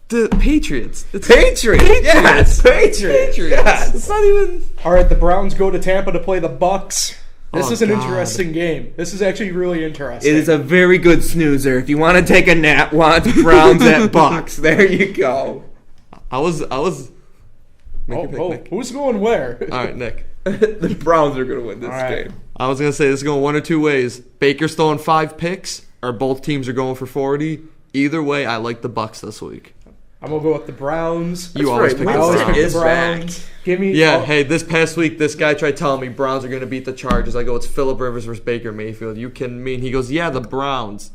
The Patriots. It's Patriots. Yes, Patriots. Yes. It's not even. All right, the Browns go to Tampa to play the Bucks. This Oh, is an God. interesting game. This is actually really interesting. It is a very good snoozer. If you want to take a nap, watch Browns at Bucks. There you go. I was. Make your pick, Nick. Who's going where? All right, Nick. The Browns are going to win this All right. game. I was gonna say this is going one or two ways. Baker's throwing 5 picks, or both teams are going for 40. Either way, I like the Bucks this week. I'm gonna go with the Browns. You always pick I the always Browns. pick the Browns. Give me. Yeah, hey, this past week, this guy tried telling me Browns are going to beat the Chargers. I go, it's Phillip Rivers versus Baker Mayfield. You kidding me? And he goes, yeah, the Browns.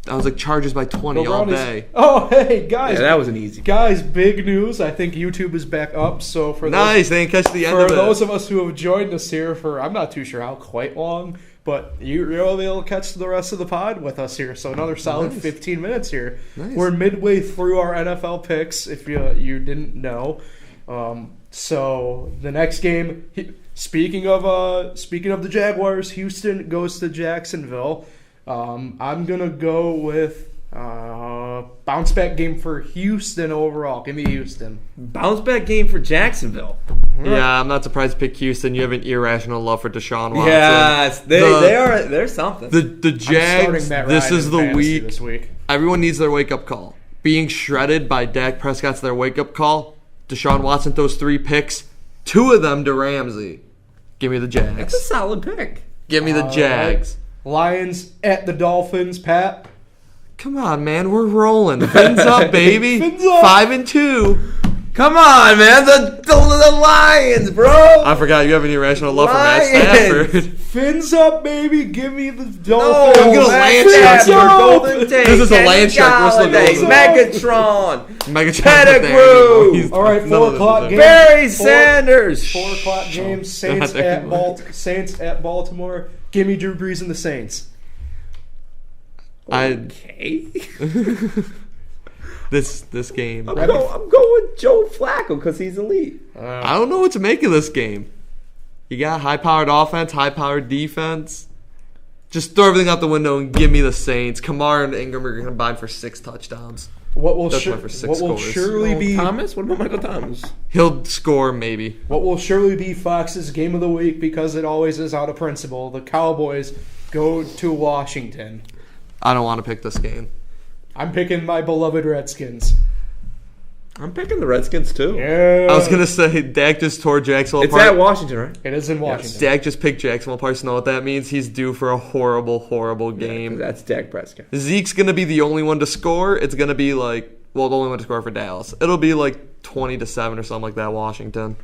I was like, Chargers by 20 all day. Oh, hey guys! Yeah, that was an easy. Guys, big news! I think YouTube is back up. So for Nice, they didn't catch the end for of it. those of us who have joined us here for I'm not too sure how quite long, but you'll be able to catch the rest of the pod with us here. So another solid 15 minutes here. Nice. We're midway through our NFL picks. If you didn't know, so the next game. Speaking of the Jaguars, Houston goes to Jacksonville. I'm gonna go with bounce back game for Houston overall. Give me Houston. Bounce back game for Jacksonville. Yeah, I'm not surprised to pick Houston. You have an irrational love for Deshaun Watson. Yes, they're something. The Jags, this is the week. This week. Everyone needs their wake-up call. Being shredded by Dak Prescott's their wake-up call. Deshaun Watson throws 3 picks, 2 of them to Ramsey. Give me the Jags. That's a solid pick. Give me the Jags. Lions at the Dolphins, Pat. Come on, man, we're rolling. Fins up, baby. Fins up. 5-2. Come on, man. The Lions, bro. I forgot you have an irrational love for Matt Lions. Stafford. Fins up, baby. Give me the No, Dolphins. I'm gonna land check your you. Golden Tate. This is a land check. We're still Galladay, going. Megatron. Megatron Pettigrew. All right, 4 o'clock game. Barry Sanders. 4 o'clock game. Saints not at that Saints at Baltimore. Give me Drew Brees and the Saints. Okay. This game. I'm going with Joe Flacco because he's elite. I don't know what to make of this game. You got high-powered offense, high-powered defense. Just throw everything out the window and give me the Saints. Kamara and Ingram are going to combine for 6 touchdowns. What will That's went for 6 what will scores. surely be Thomas? What about Michael Thomas? He'll score maybe. what will surely be Fox's game of the week because it always is out of principle. The Cowboys go to Washington. I don't want to pick this game. I'm picking my beloved Redskins. I'm picking the Redskins too. Yeah. I was going to say Dak just tore Jacksonville It's apart. at Washington, right? It is in Washington. Dak just picked Jacksonville apart. So know what that means? He's due for a horrible, horrible game. Yeah, that's Dak Prescott. Zeke's going to be the only one to score. It's going to be like, well, the only one to score for Dallas. It'll be like 20-7 or something like that, Washington.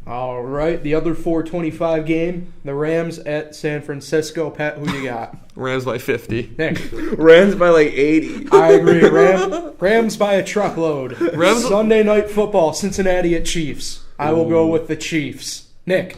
All right, the other 4:25 game, the Rams at San Francisco. Pat, who you got? Rams by 50. Nick. Rams by like 80. I agree. Rams by a truckload. Rams- Sunday night football, Cincinnati at Chiefs. I will go with the Chiefs. Nick.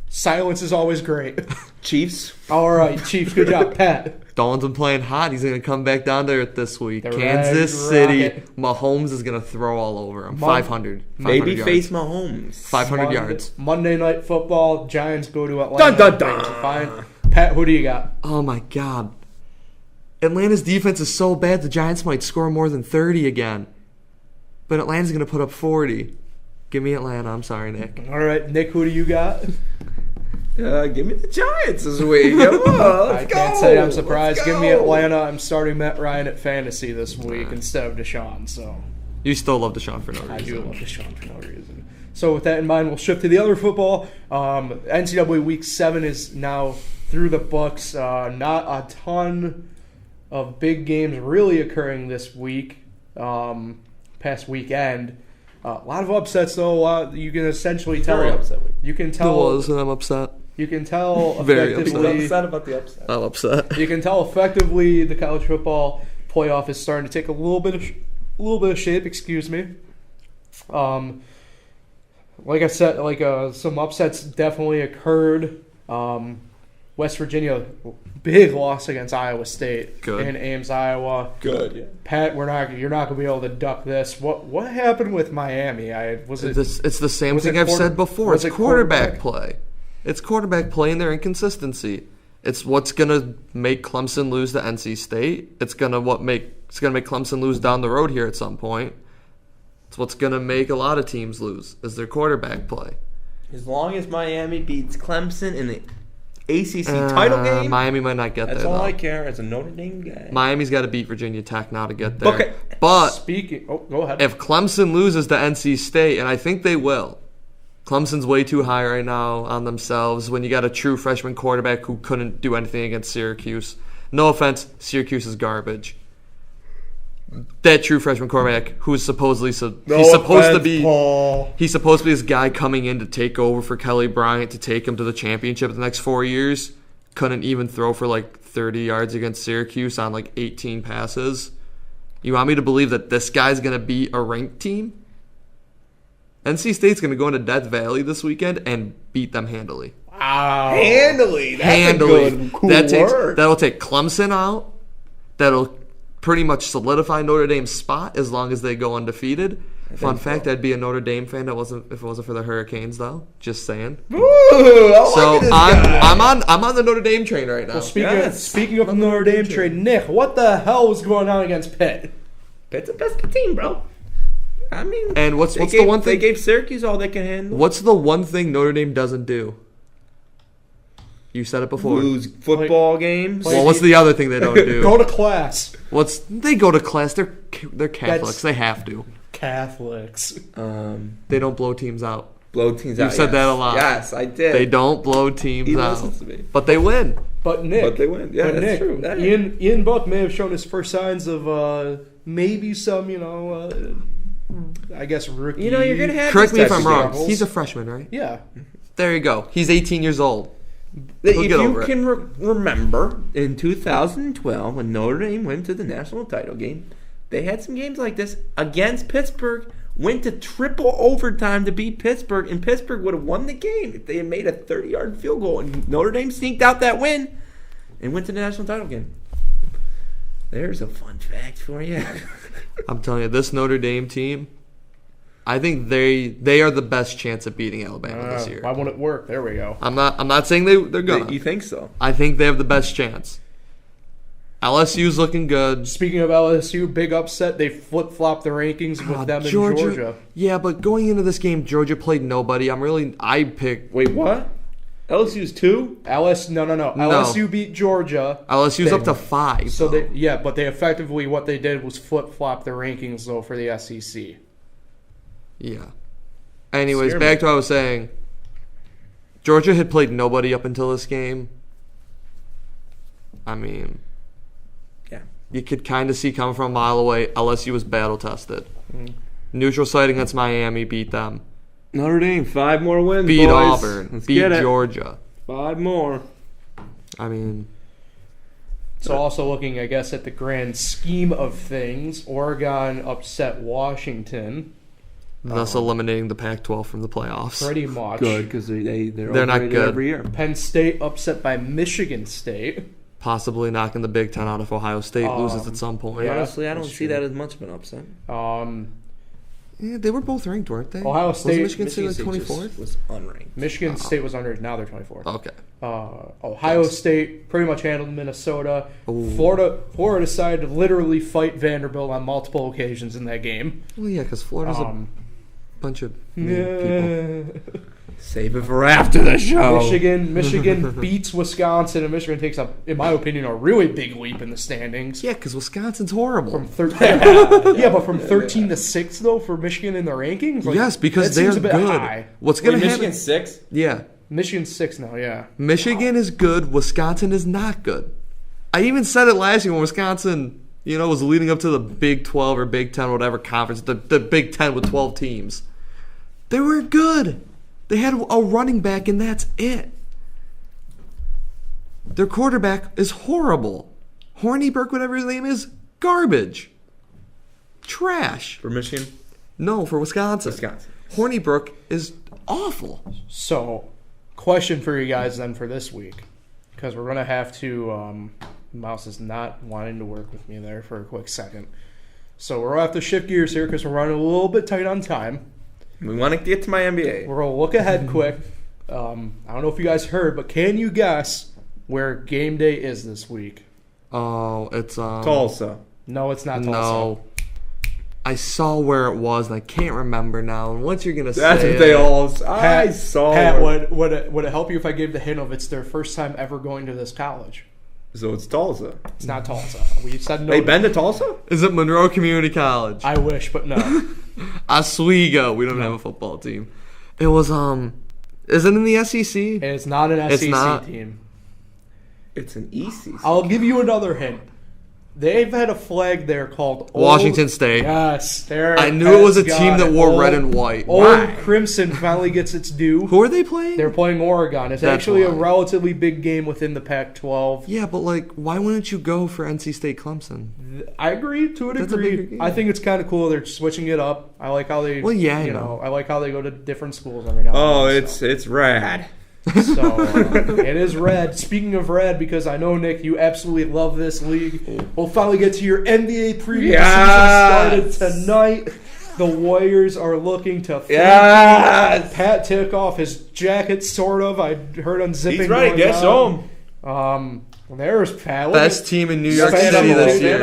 Silence is always great. Chiefs. All right, Chiefs. Good job, Pat. Dawn's been playing hot. He's going to come back down to earth this week. The Kansas Red City. Rocket. Mahomes is going to throw all over him. Mon- 500 Maybe yards. face Mahomes. 500 yards. Monday night football, Giants go to Atlanta. Dun, dun, dun. Things are fine. Pat, who do you got? Oh, my God. Atlanta's defense is so bad the Giants might score more than 30 again. But Atlanta's going to put up 40. Give me Atlanta. I'm sorry, Nick. All right, Nick, who do you got? Give me the Giants this week. Come on, let's I go. can't say I'm surprised. Let's Give me go. Atlanta. I'm starting Matt Ryan at fantasy this week instead of Deshaun. So You still love Deshaun for no I do reason. love Deshaun for no reason. So with that in mind, we'll shift to the other football. NCAA Week 7 is now through the books. Not a ton of big games really occurring this week, past weekend. A lot of upsets, though. You can essentially tell. Very upset week. You can It tell. was, and I'm upset. You can tell Very effectively. upset about the upset. I'm upset. You can tell effectively the college football playoff is starting to take a little bit of shape. Excuse me. Like I said, some upsets definitely occurred. West Virginia, big loss against Iowa State Good. in Ames, Iowa. Good. Yeah. Pat, you're not gonna be able to duck this. What happened with Miami? It's the same was thing it I've quarter- said before. was It's it quarterback quarterback? play. It's quarterback play and their inconsistency. It's what's gonna make Clemson lose to NC State. It's gonna make Clemson lose down the road here at some point. It's what's gonna make a lot of teams lose is their quarterback play. As long as Miami beats Clemson in the ACC title game, Miami might not get that's there. all though. I care as a Notre Dame guy. Miami's got to beat Virginia Tech now to get there. Okay. But go ahead. if Clemson loses to NC State, and I think they will, Clemson's way too high right now on themselves when you got a true freshman quarterback who couldn't do anything against Syracuse. No offense, Syracuse is garbage. That true freshman quarterback who is supposedly he's supposed to be this guy coming in to take over for Kelly Bryant to take him to the championship the next 4 years. Couldn't even throw for like 30 yards against Syracuse on like 18 passes. You want me to believe that this guy's going to be a ranked team? NC State's going to go into Death Valley this weekend and beat them handily. Wow. Handily. That's a good, cool word. That'll take Clemson out. That'll pretty much solidify Notre Dame's spot as long as they go undefeated. Fun fact, I'd be a Notre Dame fan if it wasn't for the Hurricanes, though. Just saying. Ooh, I like this guy. I'm on the Notre Dame train right now. Well, speaking of the Notre Dame trade, Nick, what the hell was going on against Pitt? Pitt's the best team, bro. I mean, And what's they the gave- one thing? they gave Syracuse all they can handle? What's the one thing Notre Dame doesn't do? You said it before. Lose football games. Well, what's the other thing they don't do? Go to class. They go to class? They're Catholics. That's- They have to. Catholics. They don't blow teams out. Blow teams out. You've said that a lot. Yes, I did. They don't blow teams He out. listens to me. But they win. But Nick. But they win. Yeah, but that's Nick, true. That- Ian Buck may have shown his first signs of maybe some, I guess rookie. You know, you're gonna have. Correct these me if types I'm of wrong. struggles. He's a freshman, right? Yeah. There you go. He's 18 years old. If He'll get you over it. can remember, in 2012, when Notre Dame went to the national title game, they had some games like this against Pittsburgh, went to triple overtime to beat Pittsburgh, and Pittsburgh would have won the game if they had made a 30-yard field goal, and Notre Dame sneaked out that win and went to the national title game. There's a fun fact for you. I'm telling you, this Notre Dame team, I think they are the best chance of beating Alabama this year. Why won't it work? There we go. I'm not saying they're gonna. You think so? I think they have the best chance. LSU's looking good. Speaking of LSU, big upset. They flip-flopped the rankings with them in Georgia. Yeah, but going into this game, Georgia played nobody. I picked Wait, what? LSU's 2? No. LSU beat Georgia. LSU's up to 5. So but they effectively what they did was flip-flop the rankings though for the SEC. Yeah. Anyways, Scare back me. to what I was saying. Georgia had played nobody up until this game. I mean, Yeah. you could kind of see coming from a mile away. LSU was battle tested. Neutral site against Miami, beat them. Notre Dame, 5 more wins, Beat boys. Auburn, Let's beat get it. Georgia. 5 more. I mean, So also looking, I guess, at the grand scheme of things, Oregon upset Washington thus eliminating the Pac-12 from the playoffs. pretty much. Good, because they're not overrated good. every year. Penn State upset by Michigan State. Possibly knocking the Big Ten out if Ohio State loses at some point. yeah. Honestly, I don't that's see true. that as much of an upset. Yeah, they were both ranked, weren't they? Ohio State- Was Michigan State like 24th? was unranked. Michigan State was under. Now they're 24th. Okay. Ohio State pretty much handled Minnesota. Ooh. Florida decided to literally fight Vanderbilt on multiple occasions in that game. Well, yeah, because Florida's a bunch of mean people. Yeah. Save it for after the show. Michigan beats Wisconsin, and Michigan takes in my opinion, a really big leap in the standings. Yeah, because Wisconsin's horrible. From 13, but from 13 to 6 though for Michigan in the rankings. Like, yes, because that they're seems a bit good. high. What's going to happen? Michigan 6? Yeah. Michigan's 6 now. Yeah. Michigan is good. Wisconsin is not good. I even said it last year when Wisconsin, was leading up to the Big 12 or Big 10, whatever conference, the Big 10 with 12 teams. They were good. They had a running back, and that's it. Their quarterback is horrible. Hornibrook, whatever his name is, garbage. Trash. For Michigan? No, for Wisconsin. Hornibrook is awful. So, question for you guys then for this week, because we're going to have to, Mouse is not wanting to work with me there for a quick second. So we're going to have to shift gears here because we're running a little bit tight on time. We want to get to my NBA. We're going to look ahead quick. I don't know if you guys heard, but can you guess where game day is this week? Oh, it's Tulsa. No, it's not Tulsa. No. I saw where it was, and I can't remember now. And what you're going to say... That's what they all... Pat, I saw Pat, it. would it help you if I gave the hint of it's their first time ever going to this college? So it's Tulsa. It's not Tulsa. We said no. They been to Tulsa? Is it Monroe Community College? I wish, but no. Oswego. We don't have a football team. It was, is it in the SEC? It's not an SEC team. It's an ECC. I'll give you another hint. They've had a flag there called Washington State. Yes, there. I knew it was a team that wore red and white. Old Crimson finally gets its due. Who are they playing? They're playing Oregon. It's actually a relatively big game within the Pac-12. Yeah, but why wouldn't you go for NC State Clemson? I agree to a degree. I think it's kind of cool. They're switching it up. I like how they. Well, yeah, I like how they go to different schools every now and then. Oh, it's rad. So it is red. Speaking of red, because I know, Nick, you absolutely love this league. We'll finally get to your NBA preview. Season started tonight. The Warriors are looking to Pat took off his jacket, sort of. I heard unzipping. He's ready. Get home. There's Pat. Best team in New York City this year.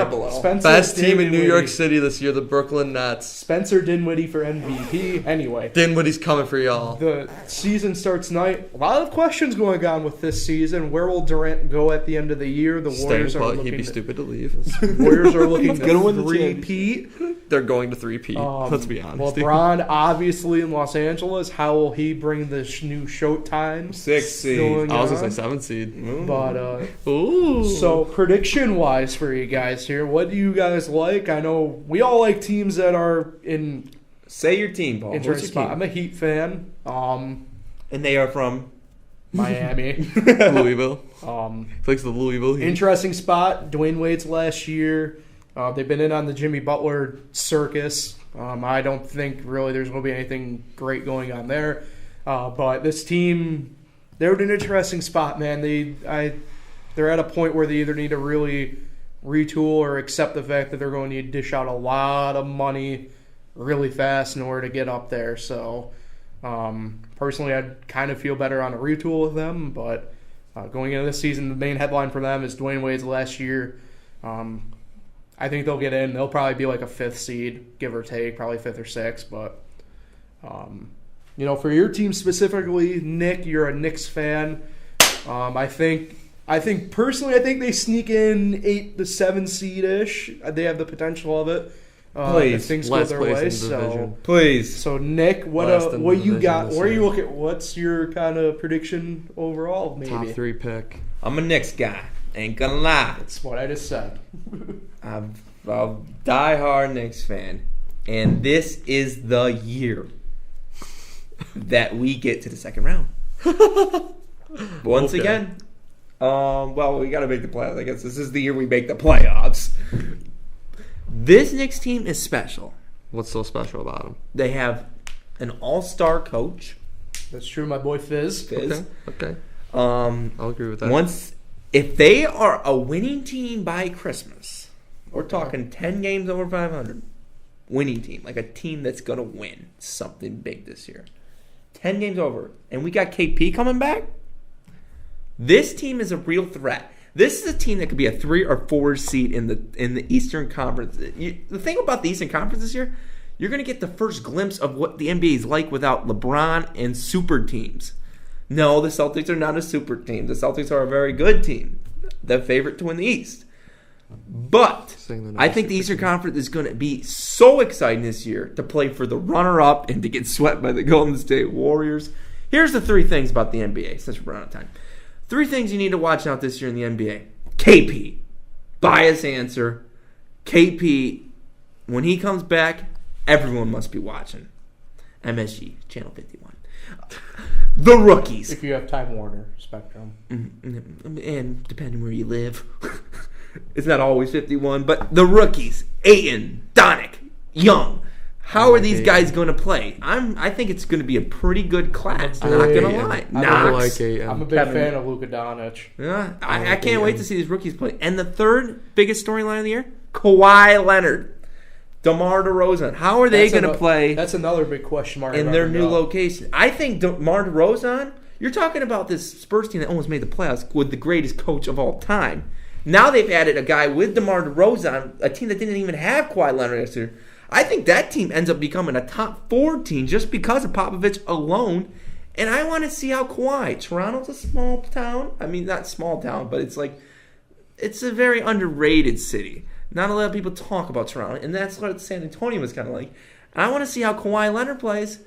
Best team in New York City. City this year, the Brooklyn Nets. Spencer Dinwiddie for MVP. Anyway. Dinwiddie's coming for y'all. The season starts tonight. A lot of questions going on with this season. Where will Durant go at the end of the year? The Warriors are looking. He'd be stupid to leave. Warriors are looking to three-peat. They're going to three-peat. Let's be honest. LeBron, obviously, in Los Angeles. How will he bring the new Showtime? 6 seed. I was going to say 7 seed. But, ooh. So, prediction-wise for you guys here, what do you guys like? I know we all like teams that are in... Say your team, Paul. Interesting spot. I'm a Heat fan. And they are from? Miami. Louisville. Likes the Louisville Heat. Interesting spot. Dwayne Wade's last year. They've been in on the Jimmy Butler circus. I don't think really there's going to be anything great going on there. But this team, they're in an interesting spot, man. They're at a point where they either need to really retool or accept the fact that they're going to need to dish out a lot of money really fast in order to get up there. So, personally, I'd kind of feel better on a retool with them. But going into this season, the main headline for them is Dwayne Wade's last year. I think they'll get in. They'll probably be like a 5th seed, give or take, probably 5th or 6th. But, for your team specifically, Nick, you're a Knicks fan. I think personally, I think they sneak in 8 to 7 seed-ish. They have the potential of it. If things go their way. So Nick, what you got? Where are you looking? What's your kind of prediction overall? Maybe top 3 pick. I'm a Knicks guy. Ain't gonna lie. That's what I just said. I'm a diehard Knicks fan, and this is the year that we get to the second round. Once again, we got to make the playoffs. I guess this is the year we make the playoffs. This Knicks team is special. What's so special about them? They have an all-star coach. That's true, my boy Fizz. Okay. I'll agree with that. If they are a winning team by Christmas, we're talking 10 games over 500. Winning team, like a team that's going to win something big this year. 10 games over. And we got KP coming back. This team is a real threat. This is a team that could be a 3 or 4 seed in the Eastern Conference. The thing about the Eastern Conference this year, You're going to get the first glimpse of what the NBA is like without LeBron and super teams. No, the Celtics are not a super team. The Celtics are a very good team. The favorite to win the East. But I think the Eastern Conference is going to be so exciting this year to play for the runner-up and to get swept by the Golden State Warriors. Here's the 3 things about the NBA, since we're out of time. 3 things you need to watch out this year in the NBA. KP. Bias answer. KP, when he comes back, everyone must be watching. MSG, Channel 51. The rookies. If you have Time Warner Spectrum. And depending where you live. It's not always 51, but the rookies. Ayton, Donick, Young. How are these guys going to play? I think it's going to be a pretty good class. Not going to lie. I'm a big fan of Luka Doncic. Yeah, I can't wait to see these rookies play. And the third biggest storyline of the year, Kawhi Leonard, DeMar DeRozan. How are they going to play? That's another big question mark in their new location. I think DeMar DeRozan. You're talking about this Spurs team that almost made the playoffs with the greatest coach of all time. Now they've added a guy with DeMar DeRozan, a team that didn't even have Kawhi Leonard next year. I think that team ends up becoming a top 4 team just because of Popovich alone. And I want to see how Kawhi. Toronto's a small town. I mean, not small town, but it's a very underrated city. Not a lot of people talk about Toronto, and that's what San Antonio was kind of like. And I want to see how Kawhi Leonard plays.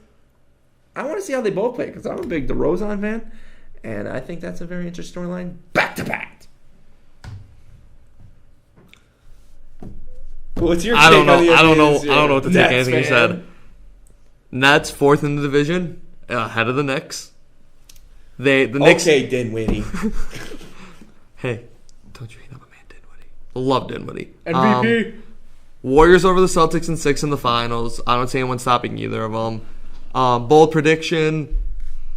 I want to see how they both play because I'm a big DeRozan fan, and I think that's a very interesting storyline. Back to back. What's your take on the I don't know what to take Nets, anything you said. Nets 4th in the division, ahead of the Knicks. The Knicks. Okay, Dinwiddie. Hey, don't you hate on my man Dinwiddie? Love Dinwiddie. MVP. Warriors over the Celtics in 6 in the finals. I don't see anyone stopping either of them. Bold prediction: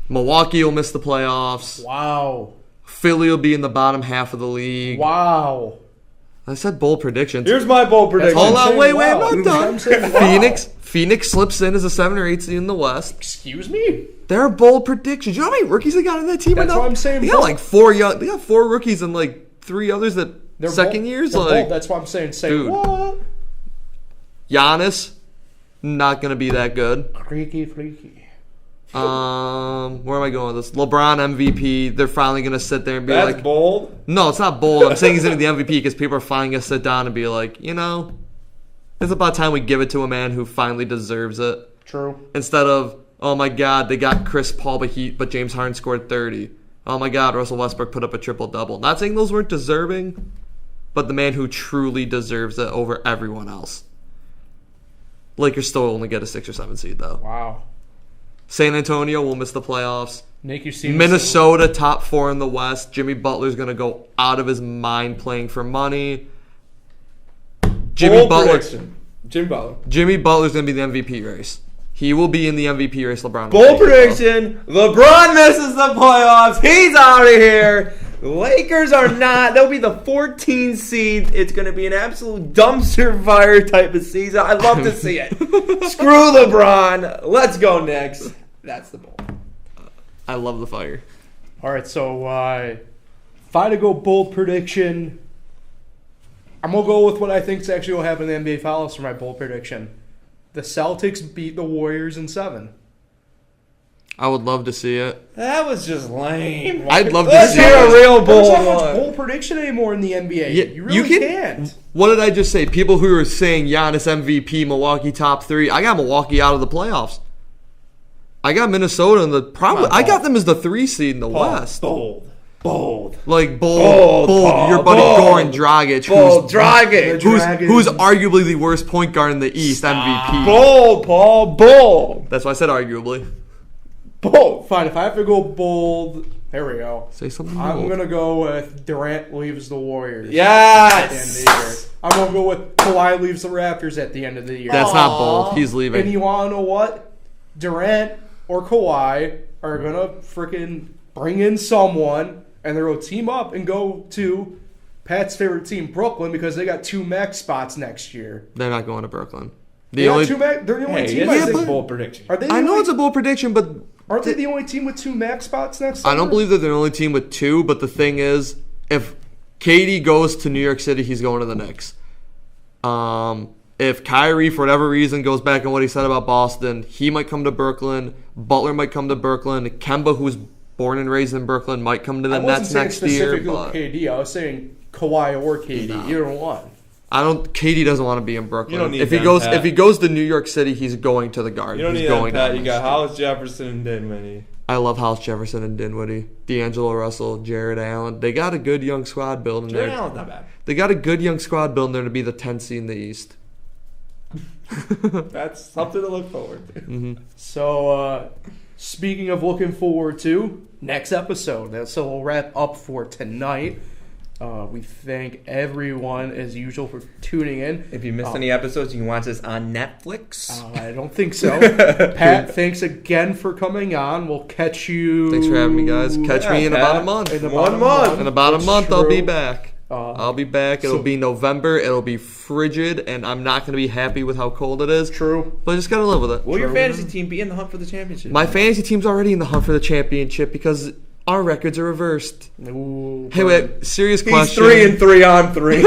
Milwaukee will miss the playoffs. Wow. Philly will be in the bottom half of the league. Wow. I said bold predictions. Here's my bold prediction. Hold on, wait, I'm not done. Wow. Phoenix slips in as a 7 or 8 seed in the West. Excuse me? They're bold predictions. You know how many rookies they got on that team? That's what I'm saying. They got like 4 young. They got 4 rookies and like 3 others that They're second bold. years. They're Like, bold. That's what I'm saying. Say dude. what? Giannis, not gonna be that good. Freaky. Where am I going with this? LeBron MVP. They're finally gonna sit there and be That's like, bold. no, it's not bold. I'm saying he's gonna be the MVP because people are finally gonna sit down and be like, it's about time we give it to a man who finally deserves it. True. Instead of, oh my God, they got Chris Paul, but James Harden scored 30. Oh my God, Russell Westbrook put up a triple-double. Not saying those weren't deserving, but the man who truly deserves it over everyone else. Lakers still only get a 6 or 7 seed though. Wow. San Antonio will miss the playoffs. Nick, you see Minnesota top 4 in the West. Jimmy Butler's gonna go out of his mind playing for money. Jimmy Butler's gonna be the MVP race. He will be in the MVP race. LeBron. Bold prediction. LeBron misses the playoffs. He's out of here. The Lakers are not. They'll be the 14th seed. It's going to be an absolute dumpster fire type of season. I love to see it. Screw LeBron. Let's go next. That's the bold. I love the fire. All right, so if I had to go bold prediction, I'm going to go with what I think is actually going to happen in the NBA Finals for my bold prediction. The Celtics beat the Warriors in 7. I would love to see it. That was just lame. I'd love to Let's see hear a it. real There's bold not much one. bold prediction anymore in the NBA. Yeah, You really can't. What did I just say? People who are saying Giannis MVP, Milwaukee top 3. I got Milwaukee out of the playoffs. I got Minnesota in the I got them as the 3 seed in the West. Bold. Like bold. Paul, Your buddy bold. Goran Dragic, who's arguably the worst point guard in the East, MVP. Bold, Paul. Bold. That's why I said arguably. Bold. Fine, if I have to go bold, there we go. Say something I'm bold. going to go with Durant leaves the Warriors. Yes. At the end of the year. I'm going to go with Kawhi leaves the Raptors at the end of the year. That's not bold. He's leaving. And you want to know what? Durant or Kawhi are going to freaking bring in someone, and they're going to team up and go to Pat's favorite team, Brooklyn, because they got 2 max spots next year. They're not going to Brooklyn. They're the only team. It's a bold prediction. Are they? I know it's a bold prediction, but Aren't they the only team with 2 max spots next? I don't summer? believe that they're the only team with 2. But the thing is, if KD goes to New York City, he's going to the Knicks. if Kyrie, for whatever reason, goes back on what he said about Boston, he might come to Brooklyn. Butler might come to Brooklyn. Kemba, who's born and raised in Brooklyn, might come to the Nets next year. I wasn't saying specifically KD. I was saying Kawhi or KD. Either one. KD doesn't want to be in Brooklyn. You don't need if he them, goes Pat. If he goes to New York City, he's going to the Garden. You don't he's need going that, Pat. to You got Hollis Jefferson and Dinwiddie. I love Hollis Jefferson and Dinwiddie, D'Angelo Russell, Jared Allen. They got a good young squad building there. Jared Allen's not bad. They got a good young squad building there to be the 10th seed in the East. That's something to look forward to. Mm-hmm. So, speaking of looking forward to, next episode. So we'll wrap up for tonight. We thank everyone, as usual, for tuning in. If you missed any episodes, you can watch this on Netflix. I don't think so. Pat, thanks again for coming on. We'll catch you. Thanks for having me, guys. Catch me in about a month. In about a month. In about a month, True. I'll be back. I'll be back. It'll so- be November. It'll be frigid, and I'm not going to be happy with how cold it is. True. But I just got to live with it. Will your fantasy team be in the hunt for the championship? My fantasy team's already in the hunt for the championship because our records are reversed. Ooh, Hey, wait. Serious He's question. 3-3 on 3.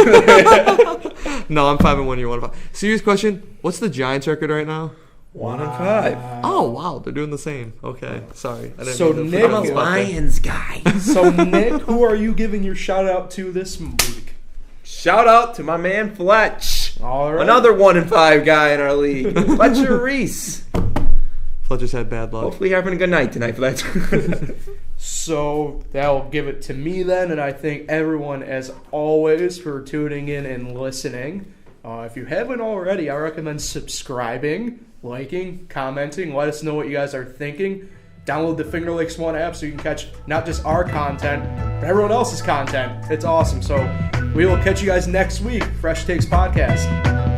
No, I'm 5-1. You're 1-5. Serious question. What's the Giants record right now? 1-5. Oh, wow. They're doing the same. Okay. Sorry. I didn't So mean to Nick- put I'm it a on spot there. Lions guy. So, Nick, who are you giving your shout out to this week? Shout out to my man Fletch. All right. Another 1-5 guy in our league. Fletcher Reese. Fletcher's had bad luck. Hopefully you're having a good night tonight, Fletch. So that'll give it to me then, and I thank everyone as always for tuning in and listening. If you haven't already, I recommend subscribing, liking, commenting. Let us know what you guys are thinking. Download the Finger Lakes One app so you can catch not just our content, but everyone else's content. It's awesome. So we will catch you guys next week. Fresh Takes Podcast.